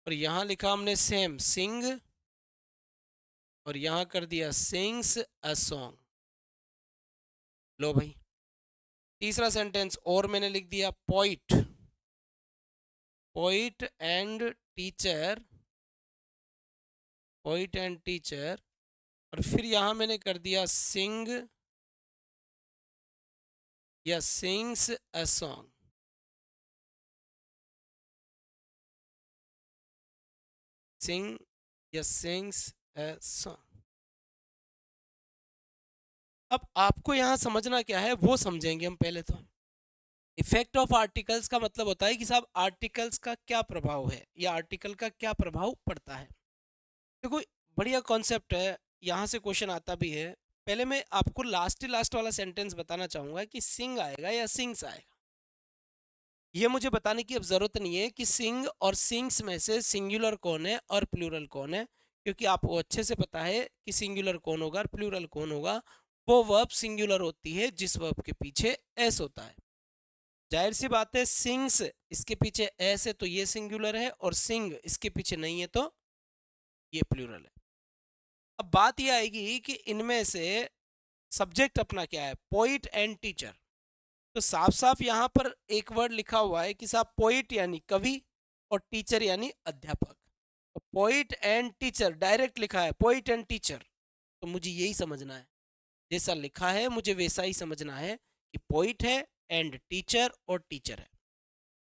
और यहाँ लिखा हमने सेम सिंग, और यहाँ कर दिया सिंग्स अ सॉन्ग। लो भाई, तीसरा सेंटेंस और मैंने लिख दिया पोइट एंड टीचर, और फिर यहाँ मैंने कर दिया सिंग या सिंग्स अ सॉन्ग। सिंग या सिंग्स अ सॉन्ग। अब आपको यहाँ समझना क्या है वो समझेंगे हम पहले तो। इफेक्ट ऑफ आर्टिकल्स का मतलब होता है कि साहब आर्टिकल्स का क्या प्रभाव है या आर्टिकल का क्या प्रभाव पड़ता है। देखो, बढ़िया कॉन्सेप्ट है, यहाँ से क्वेश्चन आता भी है। पहले मैं आपको लास्ट वाला सेंटेंस बताना चाहूंगा कि सिंग आएगा या सिंग्स आएगा। ये मुझे बताने की अब जरूरत नहीं है कि सिंग और सिंग्स में से सिंगुलर कौन है और प्लूरल कौन है, क्योंकि आपको अच्छे से पता है कि सिंगुलर कौन होगा और प्लूरल कौन होगा। वो वर्ब सिंगुलर होती है जिस वर्ब के पीछे एस होता है। जाहिर सी बात है, सिंग्स इसके पीछे एस है तो ये सिंगुलर है, और सिंग इसके पीछे नहीं है तो ये प्लूरल है। अब बात यह आएगी कि इनमें से सब्जेक्ट अपना क्या है, पोइट एंड टीचर। तो साफ साफ यहाँ पर एक वर्ड लिखा हुआ है कि साहब पोइट यानी कवि और टीचर यानी अध्यापक। तो पोइट एंड टीचर डायरेक्ट लिखा है, पोइट एंड टीचर, तो मुझे यही समझना है, जैसा लिखा है मुझे वैसा ही समझना है कि पोइट है एंड टीचर और टीचर है।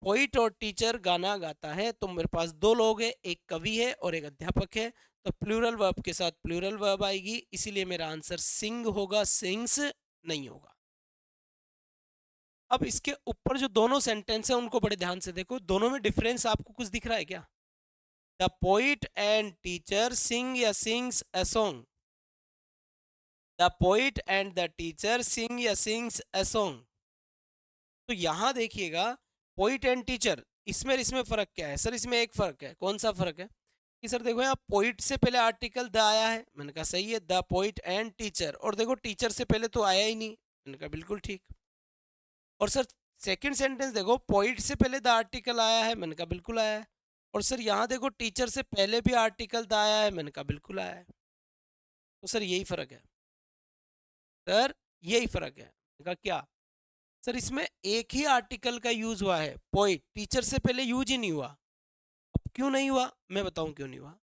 पोइट और टीचर गाना गाता है तो मेरे पास दो लोग हैं, एक कवि है और एक अध्यापक है, तो प्लूरल वर्ब के साथ प्लूरल वर्ब आएगी, इसीलिए मेरा आंसर सिंग होगा, सिंग्स नहीं होगा। अब इसके ऊपर जो दोनों सेंटेंस है उनको बड़े ध्यान से देखो, दोनों में डिफरेंस आपको कुछ दिख रहा है क्या? The poet and teacher sing या sings a song, the poet and the teacher sing या सिंग्स अ सॉन्ग। तो यहां देखिएगा, पोइट एंड टीचर, इसमें फर्क क्या है सर? इसमें एक फर्क है, कौन सा फर्क है कि सर देखो, यहाँ पोइट से पहले आर्टिकल द आया है, मैंने कहा सही है, द पोइट एंड टीचर, और देखो टीचर से पहले तो आया ही नहीं, मैंने कहा बिल्कुल ठीक। और सर सेकंड सेंटेंस देखो, पॉइंट से पहले द आर्टिकल आया है, मैंने कहा बिल्कुल आया है, और सर यहाँ देखो टीचर से पहले भी आर्टिकल द आया है, मैंने कहा बिल्कुल आया है। तो सर यही फर्क है, सर यही फर्क है। मैंने कहा क्या सर? इसमें एक ही आर्टिकल का यूज हुआ है, पॉइंट, टीचर से पहले यूज ही नहीं हुआ। अब क्यों नहीं हुआ, मैं बताऊं क्यों नहीं हुआ।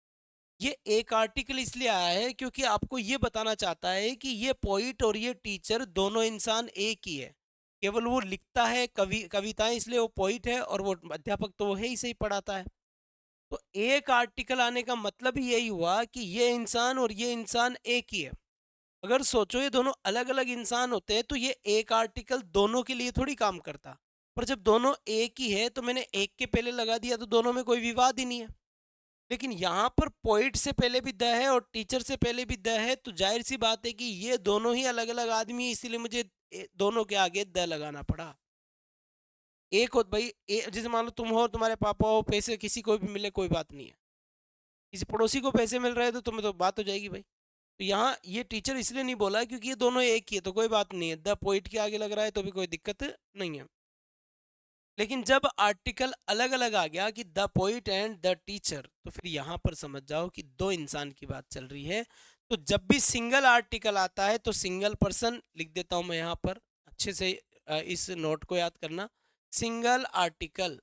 ये एक आर्टिकल इसलिए आया है क्योंकि आपको ये बताना चाहता है कि ये पोइट और ये टीचर दोनों इंसान एक ही है, केवल वो लिखता है कविताएं, इसलिए वो पोइट है, और वो अध्यापक तो वो है ही, सही पढ़ाता है। तो एक आर्टिकल आने का मतलब ही यही हुआ कि ये इंसान और ये इंसान एक ही है। अगर सोचो ये दोनों अलग अलग इंसान होते हैं तो ये एक आर्टिकल दोनों के लिए थोड़ी काम करता, पर जब दोनों एक ही है तो मैंने एक के पहले लगा दिया, तो दोनों में कोई विवाद ही नहीं है। लेकिन यहाँ पर पोइट से पहले भी द है और टीचर से पहले भी द है, तो जाहिर सी बात है कि ये दोनों ही अलग अलग आदमी है, इसीलिए मुझे दोनों के आगे द लगाना पड़ा। एक हो भाई, जैसे मान लो तुम हो और तुम्हारे पापा हो, पैसे किसी को भी मिले कोई बात नहीं है, किसी पड़ोसी को पैसे मिल रहे हैं तो तुम्हें तो बात हो जाएगी भाई। तो यहाँ ये टीचर इसलिए नहीं बोला है क्योंकि ये दोनों एक ही है, तो कोई बात नहीं है, द पोइट के आगे लग रहा है तो भी कोई दिक्कत नहीं है। लेकिन जब आर्टिकल अलग अलग आ गया कि the poet and the teacher, तो फिर यहाँ पर समझ जाओ कि दो इंसान की बात चल रही है। तो जब भी सिंगल आर्टिकल आता है तो सिंगल पर्सन लिख देता हूं मैं यहाँ पर, अच्छे से इस नोट को याद करना। सिंगल आर्टिकल,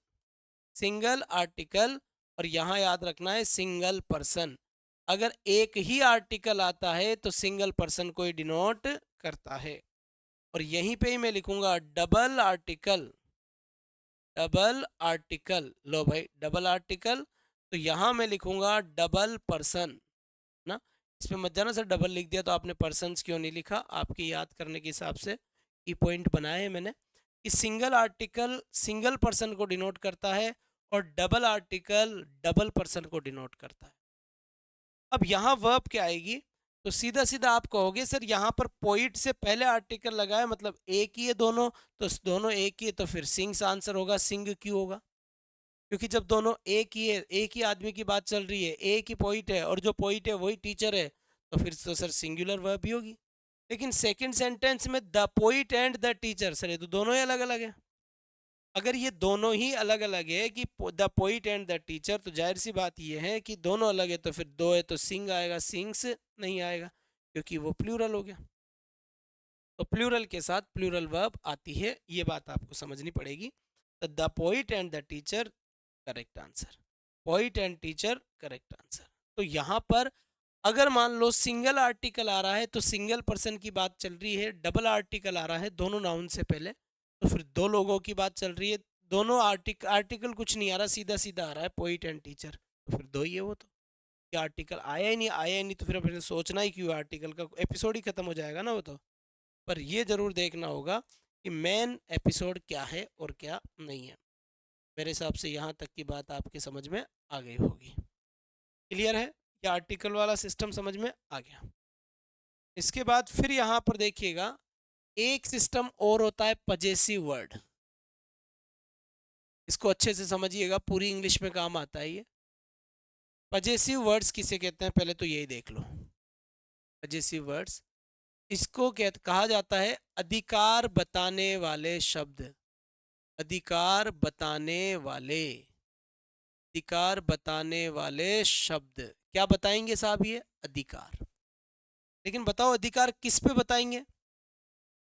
सिंगल आर्टिकल, और यहाँ याद रखना है सिंगल पर्सन। अगर एक ही आर्टिकल आता है तो सिंगल पर्सन को ही डिनोट करता है। और यहीं पे ही मैं लिखूंगा डबल आर्टिकल, डबल आर्टिकल, लो भाई डबल आर्टिकल, तो यहां मैं लिखूंगा डबल पर्सन ना। इसमें मत जाना सर डबल लिख दिया तो आपने पर्सन्स क्यों नहीं लिखा, आपके याद करने के हिसाब से ई पॉइंट बनाए हैं मैंने कि सिंगल आर्टिकल सिंगल पर्सन को डिनोट करता है और डबल आर्टिकल डबल पर्सन को डिनोट करता है। अब यहाँ वर्ब क्या आएगी, तो सीधा सीधा आप कहोगे सर यहाँ पर पोइट से पहले आर्टिकल लगाया मतलब एक ही है दोनों, तो दोनों एक ही है तो फिर सिंग्स आंसर होगा। सिंग क्यों होगा, क्योंकि जब दोनों एक ही है, एक ही आदमी की बात चल रही है, एक ही पोइट है और जो पोइट है वही टीचर है, तो फिर तो सर सिंगुलर वर्ब ही होगी। लेकिन सेकंड सेंटेंस में the poet and the teacher, sir ये तो दोनों ही अलग अलग है। अगर ये दोनों ही अलग अलग है कि the poet and the teacher, तो जाहिर सी बात ये है कि दोनों अलग है, तो फिर दो है तो सिंग आएगा, सिंग्स नहीं आएगा क्योंकि वो प्लूरल हो गया। तो प्लूरल के साथ प्लूरल वर्ब आती है, ये बात आपको समझनी पड़ेगी। तो the poet and the teacher correct answer, poet and teacher correct answer. तो यहाँ पर अगर मान लो सिंगल आर्टिकल आ रहा है तो सिंगल पर्सन की बात चल रही है, डबल आर्टिकल आ रहा है दोनों नाउन से पहले तो फिर दो लोगों की बात चल रही है, दोनों आर्टिकल कुछ नहीं आ रहा, सीधा सीधा आ रहा है पोइट एंड टीचर, तो फिर दो ही है वो तो। क्या आर्टिकल आया ही नहीं, आया ही नहीं तो फिर अपने सोचना ही क्यों, आर्टिकल का एपिसोड ही खत्म हो जाएगा ना वो तो। पर ये जरूर देखना होगा कि मेन एपिसोड क्या है और क्या नहीं है। मेरे हिसाब से यहाँ तक की बात आपके समझ में आ गई होगी। क्लियर है, या आर्टिकल वाला सिस्टम समझ में आ गया। इसके बाद फिर यहाँ पर देखिएगा एक सिस्टम और होता है पजेसिव वर्ड। इसको अच्छे से समझिएगा, पूरी इंग्लिश में काम आता है ये। पजेसिव वर्ड्स किसे कहते हैं पहले तो यही देख लो। पजेसिव वर्ड्स, इसको कहा जाता है अधिकार बताने वाले शब्द। अधिकार बताने वाले, अधिकार बताने वाले शब्द क्या बताएंगे साहब, ये अधिकार। लेकिन बताओ अधिकार किस पे बताएंगे,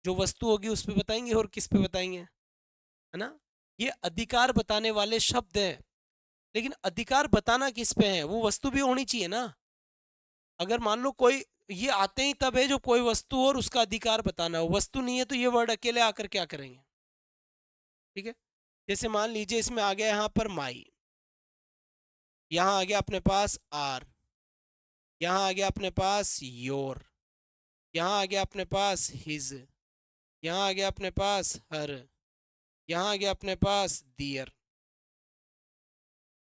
जो वस्तु होगी उस पे बताएंगे और किस पे बताएंगे, है ना। ये अधिकार बताने वाले शब्द हैं, लेकिन अधिकार बताना किस पे है, वो वस्तु भी होनी चाहिए ना। अगर मान लो कोई, ये आते ही तब है जो कोई वस्तु हो और उसका अधिकार बताना हो, वस्तु नहीं है तो ये वर्ड अकेले आकर क्या करेंगे। ठीक है, जैसे मान लीजिए इसमें आ गया यहाँ पर माई, यहाँ आ गया अपने पास आर, यहाँ आ गया अपने पास योर, यहाँ आ गया अपने पास हिज, यहाँ आ गया अपने पास हर, यहाँ आ गया अपने पास दियर।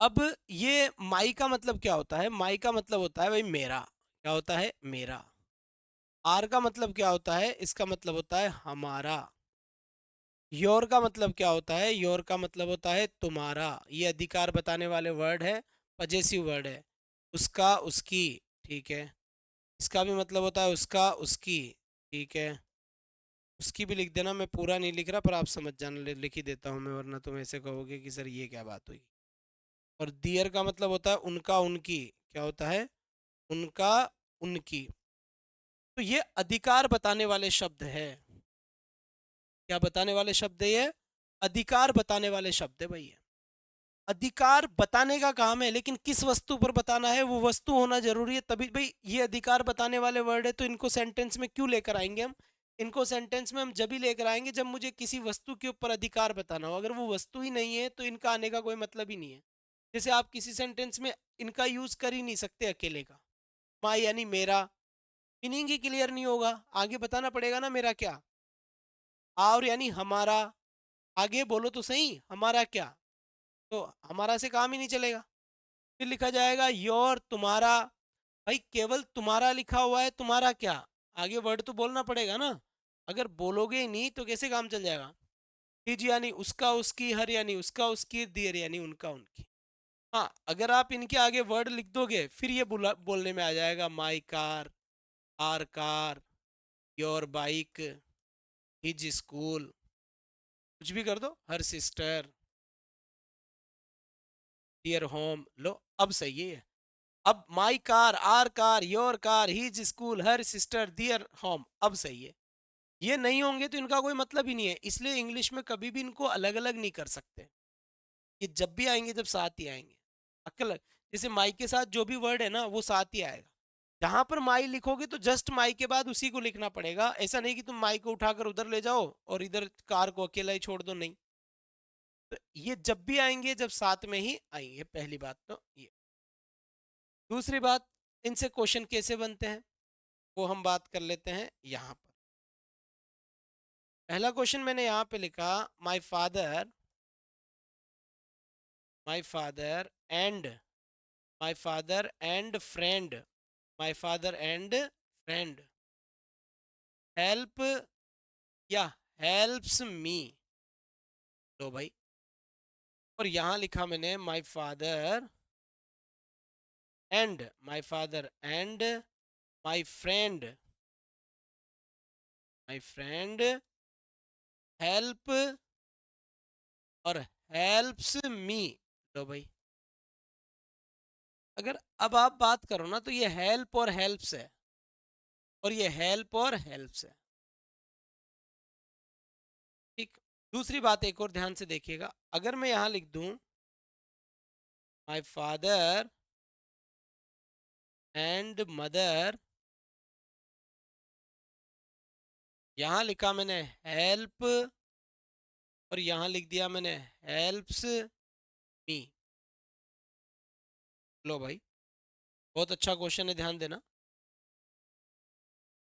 अब ये माई का मतलब क्या होता है, माई का मतलब होता है भाई मेरा, क्या होता है मेरा। आर का मतलब क्या होता है, इसका मतलब होता है हमारा। योर का मतलब क्या होता है, योर का मतलब होता है तुम्हारा। ये अधिकार बताने वाले वर्ड है, पजेसिव वर्ड है। उसका उसकी, ठीक है, इसका भी मतलब होता है उसका उसकी, ठीक है। उसकी भी लिख देना, मैं पूरा नहीं लिख रहा पर आप समझ जाना, लिख ही देता हूँ मैं, वरना तुम ऐसे कहोगे कि सर ये क्या बात हुई। और दियर का मतलब होता है उनका उनकी, क्या होता है उनका उनकी। तो ये अधिकार बताने वाले शब्द है। क्या बताने वाले शब्द है ये, अधिकार बताने वाले शब्द है भाई ये। अधिकार बताने का काम है, लेकिन किस वस्तु पर बताना है, वो वस्तु होना जरूरी है तभी भाई ये अधिकार बताने वाले वर्ड है। तो इनको सेंटेंस में क्यों लेकर आएंगे हम, इनको सेंटेंस में हम जब ही लेकर आएंगे जब मुझे किसी वस्तु के ऊपर अधिकार बताना हो। अगर वो वस्तु ही नहीं है तो इनका आने का कोई मतलब ही नहीं है। जैसे आप किसी सेंटेंस में इनका यूज कर ही नहीं सकते अकेले का। माई यानी मेरा, मीनिंग ही क्लियर नहीं होगा, आगे बताना पड़ेगा ना मेरा क्या। और यानी हमारा, आगे बोलो तो सही हमारा क्या, तो हमारा से काम ही नहीं चलेगा। फिर लिखा जाएगा योर, तुम्हारा। भाई केवल तुम्हारा लिखा हुआ है, तुम्हारा क्या, आगे वर्ड तो बोलना पड़ेगा ना। अगर बोलोगे ही नहीं तो कैसे काम चल जाएगा। हिज यानी उसका उसकी, हर यानी उसका उसकी, देयर यानी उनका उनकी। हाँ, अगर आप इनके आगे वर्ड लिख दोगे फिर ये बोलने में आ जाएगा my car, our car, your bike, his school, कुछ भी कर दो, हर सिस्टर, डियर होम। लो, अब सही है। अब my car, our car, your car, his school, her sister, their home, अब सही है। ये नहीं होंगे तो इनका कोई मतलब ही नहीं है, इसलिए इंग्लिश में कभी भी इनको अलग अलग नहीं कर सकते। ये जब भी आएंगे जब साथ ही आएंगे। अक्ल, जैसे माई के साथ जो भी वर्ड है ना वो साथ ही आएगा। जहां पर माई लिखोगे तो जस्ट माई के बाद उसी को लिखना पड़ेगा, ऐसा नहीं कि तुम माई को उठाकर उधर ले जाओ और इधर कार को अकेला ही छोड़ दो, नहीं। तो ये जब भी आएंगे जब साथ में ही आएंगे, पहली बात तो ये। दूसरी बात, इनसे क्वेश्चन कैसे बनते हैं वो हम बात कर लेते हैं यहाँ पर। पहला क्वेश्चन मैंने यहाँ पे लिखा, my father, my father and, my father and friend, my father and friend help या हेल्प्स मी। लो भाई, और यहाँ लिखा मैंने my father and, my father and my friend, my friend help और हेल्प्स मी। लो भाई, अगर अब आप बात करो ना तो ये हेल्प और हेल्प्स है, और ये हेल्प और हेल्प्स है। ठीक। दूसरी बात एक और ध्यान से देखिएगा, अगर मैं यहाँ लिख दूं माई फादर एंड मदर, यहाँ लिखा मैंने हेल्प और यहाँ लिख दिया मैंने हेल्प्स मी। लो भाई, बहुत अच्छा क्वेश्चन है, ध्यान देना।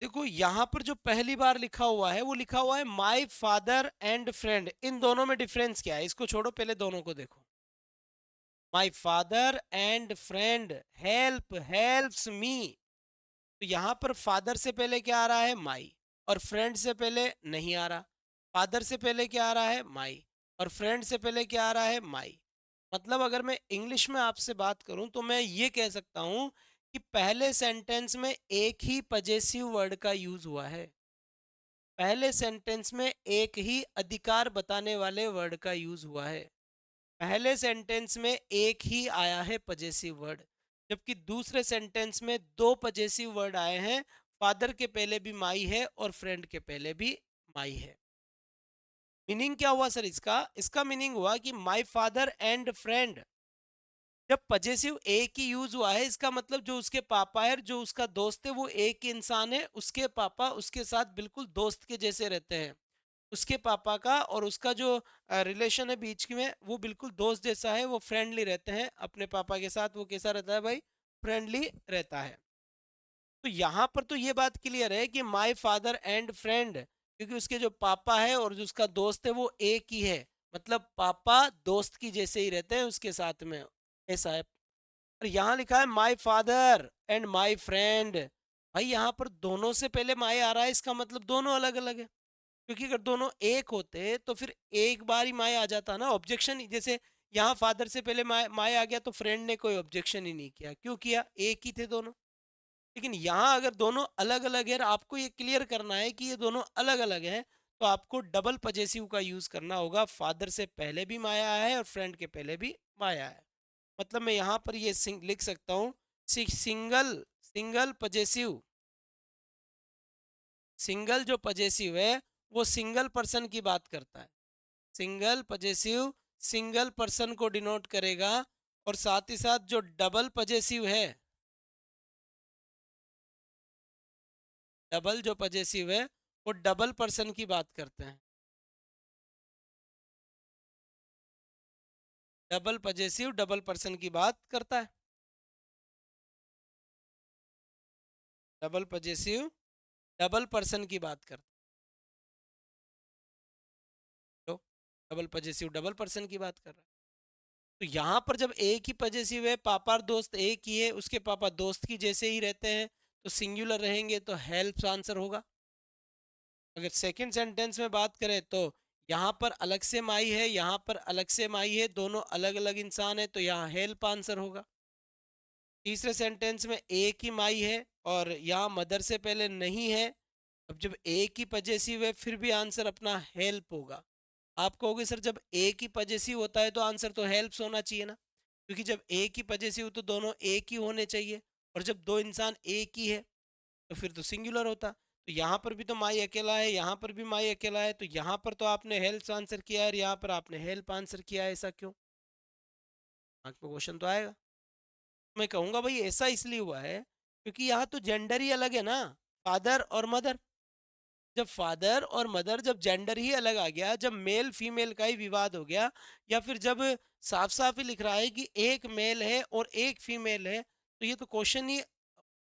देखो यहाँ पर जो पहली बार लिखा हुआ है वो लिखा हुआ है माय फादर एंड फ्रेंड, इन दोनों में डिफरेंस क्या है इसको छोड़ो, पहले दोनों को देखो। My father and friend help helps me, तो यहाँ पर फादर से पहले क्या आ रहा है, माई, और फ्रेंड से पहले नहीं आ रहा। फादर से पहले क्या आ रहा है, माई, और फ्रेंड से पहले क्या आ रहा है, माई। मतलब अगर मैं इंग्लिश में आपसे बात करूं तो मैं ये कह सकता हूं कि पहले सेंटेंस में एक ही पजेसिव वर्ड का यूज हुआ है, पहले सेंटेंस में एक ही अधिकार बताने वाले वर्ड का यूज हुआ है, पहले सेंटेंस में एक ही आया है पजेसिव वर्ड, जबकि दूसरे सेंटेंस में दो पजेसिव वर्ड आए हैं। फादर के पहले भी माई है और फ्रेंड के पहले भी माई है। मीनिंग क्या हुआ सर इसका, इसका मीनिंग हुआ कि माई फादर एंड फ्रेंड, जब पजेसिव एक ही यूज हुआ है इसका मतलब जो उसके पापा है, जो उसका दोस्त है, वो एक ही इंसान है, उसके पापा उसके साथ बिल्कुल दोस्त के जैसे रहते हैं। उसके पापा का और उसका जो रिलेशन है बीच में वो बिल्कुल दोस्त जैसा है, वो फ्रेंडली रहते हैं अपने पापा के साथ। वो कैसा रहता है भाई, फ्रेंडली रहता है। तो यहाँ पर तो ये बात क्लियर है कि माय फादर एंड फ्रेंड, क्योंकि उसके जो पापा है और जो उसका दोस्त है वो एक ही है, मतलब पापा दोस्त की जैसे ही रहते हैं उसके साथ में, ऐसा है। और यहाँ लिखा है my father and my friend, भाई यहाँ पर दोनों से पहले माय आ रहा है, इसका मतलब दोनों अलग अलग है। क्योंकि अगर दोनों एक होते तो फिर एक बार ही माय आ जाता ना, ऑब्जेक्शन, जैसे यहाँ फादर से पहले माय माय आ गया तो फ्रेंड ने कोई ऑब्जेक्शन ही नहीं किया, क्यों किया, एक ही थे दोनों। लेकिन यहाँ अगर दोनों अलग अलग है और आपको ये क्लियर करना है कि ये दोनों अलग अलग हैं, तो आपको डबल पजेसिव का यूज करना होगा। फादर से पहले भी माया आया है और फ्रेंड के पहले भी माया है। मतलब मैं यहाँ पर ये लिख सकता हूँ, सिंगल, सिंगल पजेसिव, सिंगल जो पजेसिव है वो सिंगल पर्सन की बात करता है। सिंगल पजेसिव सिंगल पर्सन को डिनोट करेगा, और साथ ही साथ जो डबल पजेसिव है, डबल जो पजेसिव है वो डबल पर्सन की बात करते हैं। डबल पजेसिव डबल पर्सन की बात करता है। डबल पजेसिव डबल पर्सन की बात करता है। तो डबल पजेसिव डबल पर्सन की बात कर रहा है। तो यहाँ पर जब एक ही पजेसिव है, पापा और दोस्त एक ही है, उसके पापा दोस्त की जैसे ही रहते हैं, तो सिंगुलर रहेंगे तो हेल्प्स आंसर होगा। अगर सेकंड सेंटेंस में बात करें तो यहाँ पर अलग से माई है, यहाँ पर अलग से माई है, दोनों अलग अलग इंसान है, तो यहाँ हेल्प आंसर होगा। तीसरे सेंटेंस में एक ही माई है और यहाँ मदर से पहले नहीं है, अब जब एक ही पजेसिव है फिर भी आंसर अपना हेल्प होगा। आप कहोगे सर जब एक ही पजेसिव होता है तो आंसर तो हेल्प्स होना चाहिए ना, क्योंकि जब एक ही पजेसिव तो दोनों एक ही होने चाहिए, और जब दो इंसान एक ही है तो फिर तो सिंगुलर होता। तो यहाँ पर भी तो माई अकेला है, यहाँ पर भी माई अकेला है, तो यहाँ पर तो आपने हेल्प आंसर किया है और यहाँ पर आपने हेल्प आंसर किया है, ऐसा क्यों? आंख में क्वेश्चन तो आएगा। मैं कहूंगा भाई ऐसा इसलिए हुआ है क्योंकि यहाँ तो जेंडर ही अलग है ना, फादर और मदर। जब फादर और मदर, जब जेंडर ही अलग आ गया, जब मेल फीमेल का ही विवाद हो गया, या फिर जब साफ साफ ही लिख रहा है कि एक मेल है और एक फीमेल है, तो ये तो क्वेश्चन ही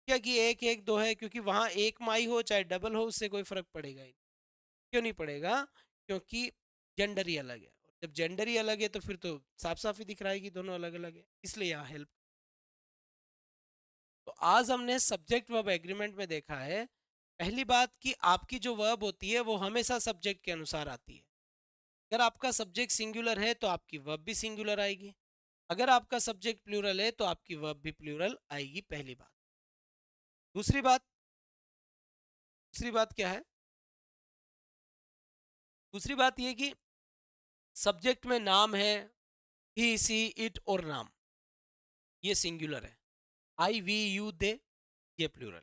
क्या कि एक एक दो है, क्योंकि वहां एक माई हो चाहे डबल हो उससे कोई फर्क पड़ेगा ही क्यों नहीं पड़ेगा? क्योंकि जेंडर ही अलग है। जब जेंडर ही अलग है तो फिर तो साफ साफ ही दिख रहा है कि दोनों अलग अलग है, इसलिए यहाँ हेल्प। तो आज हमने सब्जेक्ट वर्ब एग्रीमेंट में देखा है, पहली बात कि आपकी जो वर्ब होती है वो हमेशा सब्जेक्ट के अनुसार आती है। अगर आपका सब्जेक्ट सिंगुलर है तो आपकी वर्ब भी सिंगुलर आएगी, अगर आपका सब्जेक्ट प्लूरल है तो आपकी वर्ब भी प्लूरल आएगी, पहली बात। दूसरी बात, दूसरी बात क्या है? दूसरी बात ये कि सब्जेक्ट में नाम है, ही सी इट और नाम, ये सिंगुलर है। आई वी यू दे, ये प्लूरल।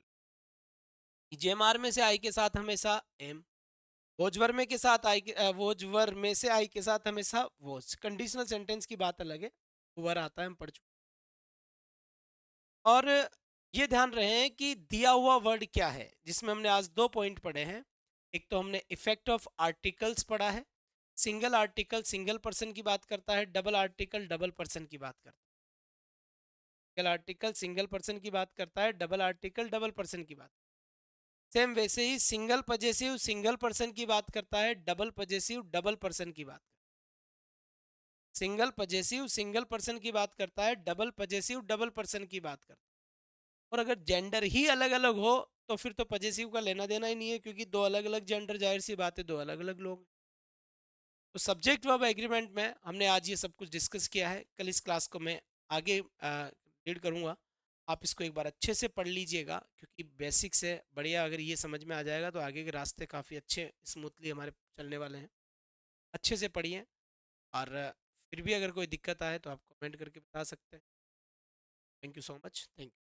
जेएमआर में से आई के साथ हमेशा एम, वोजवर में के साथ आई वोजवर में से आई के साथ हमेशा वोज। कंडीशनल सेंटेंस की बात अलग है, वर आता है, हम पढ़ चुके। और ये ध्यान रहे कि दिया हुआ वर्ड क्या है, जिसमें हमने आज दो पॉइंट पढ़े हैं। एक तो हमने इफेक्ट ऑफ आर्टिकल्स पढ़ा है, सिंगल आर्टिकल सिंगल पर्सन की बात करता है, डबल आर्टिकल डबल पर्सन की बात करता है। सिंगल आर्टिकल सिंगल पर्सन की बात करता है, डबल आर्टिकल डबल पर्सन की बात। सेम वैसे ही सिंगल पजेसिव सिंगल पर्सन की बात करता है, डबल पजेसिव डबल पर्सन की बात। सिंगल पजेसिव सिंगल पर्सन की बात करता है, डबल पजेसिव डबल पर्सन की बात करता है। और अगर जेंडर ही अलग अलग हो तो फिर तो पजेसिव का लेना देना ही नहीं है, क्योंकि दो अलग अलग जेंडर, जाहिर सी बात है, दो अलग अलग लोग। तो सब्जेक्ट वर्ब एग्रीमेंट में हमने आज ये सब कुछ डिस्कस किया है। कल इस क्लास को मैं आगे रीड करूँगा, आप इसको एक बार अच्छे से पढ़ लीजिएगा, क्योंकि बेसिक से बढ़िया अगर ये समझ में आ जाएगा तो आगे के रास्ते काफ़ी अच्छे स्मूथली हमारे चलने वाले हैं। अच्छे से पढ़िए, और फिर भी अगर कोई दिक्कत आए तो आप कमेंट करके बता सकते हैं। Thank you so much. Thank you.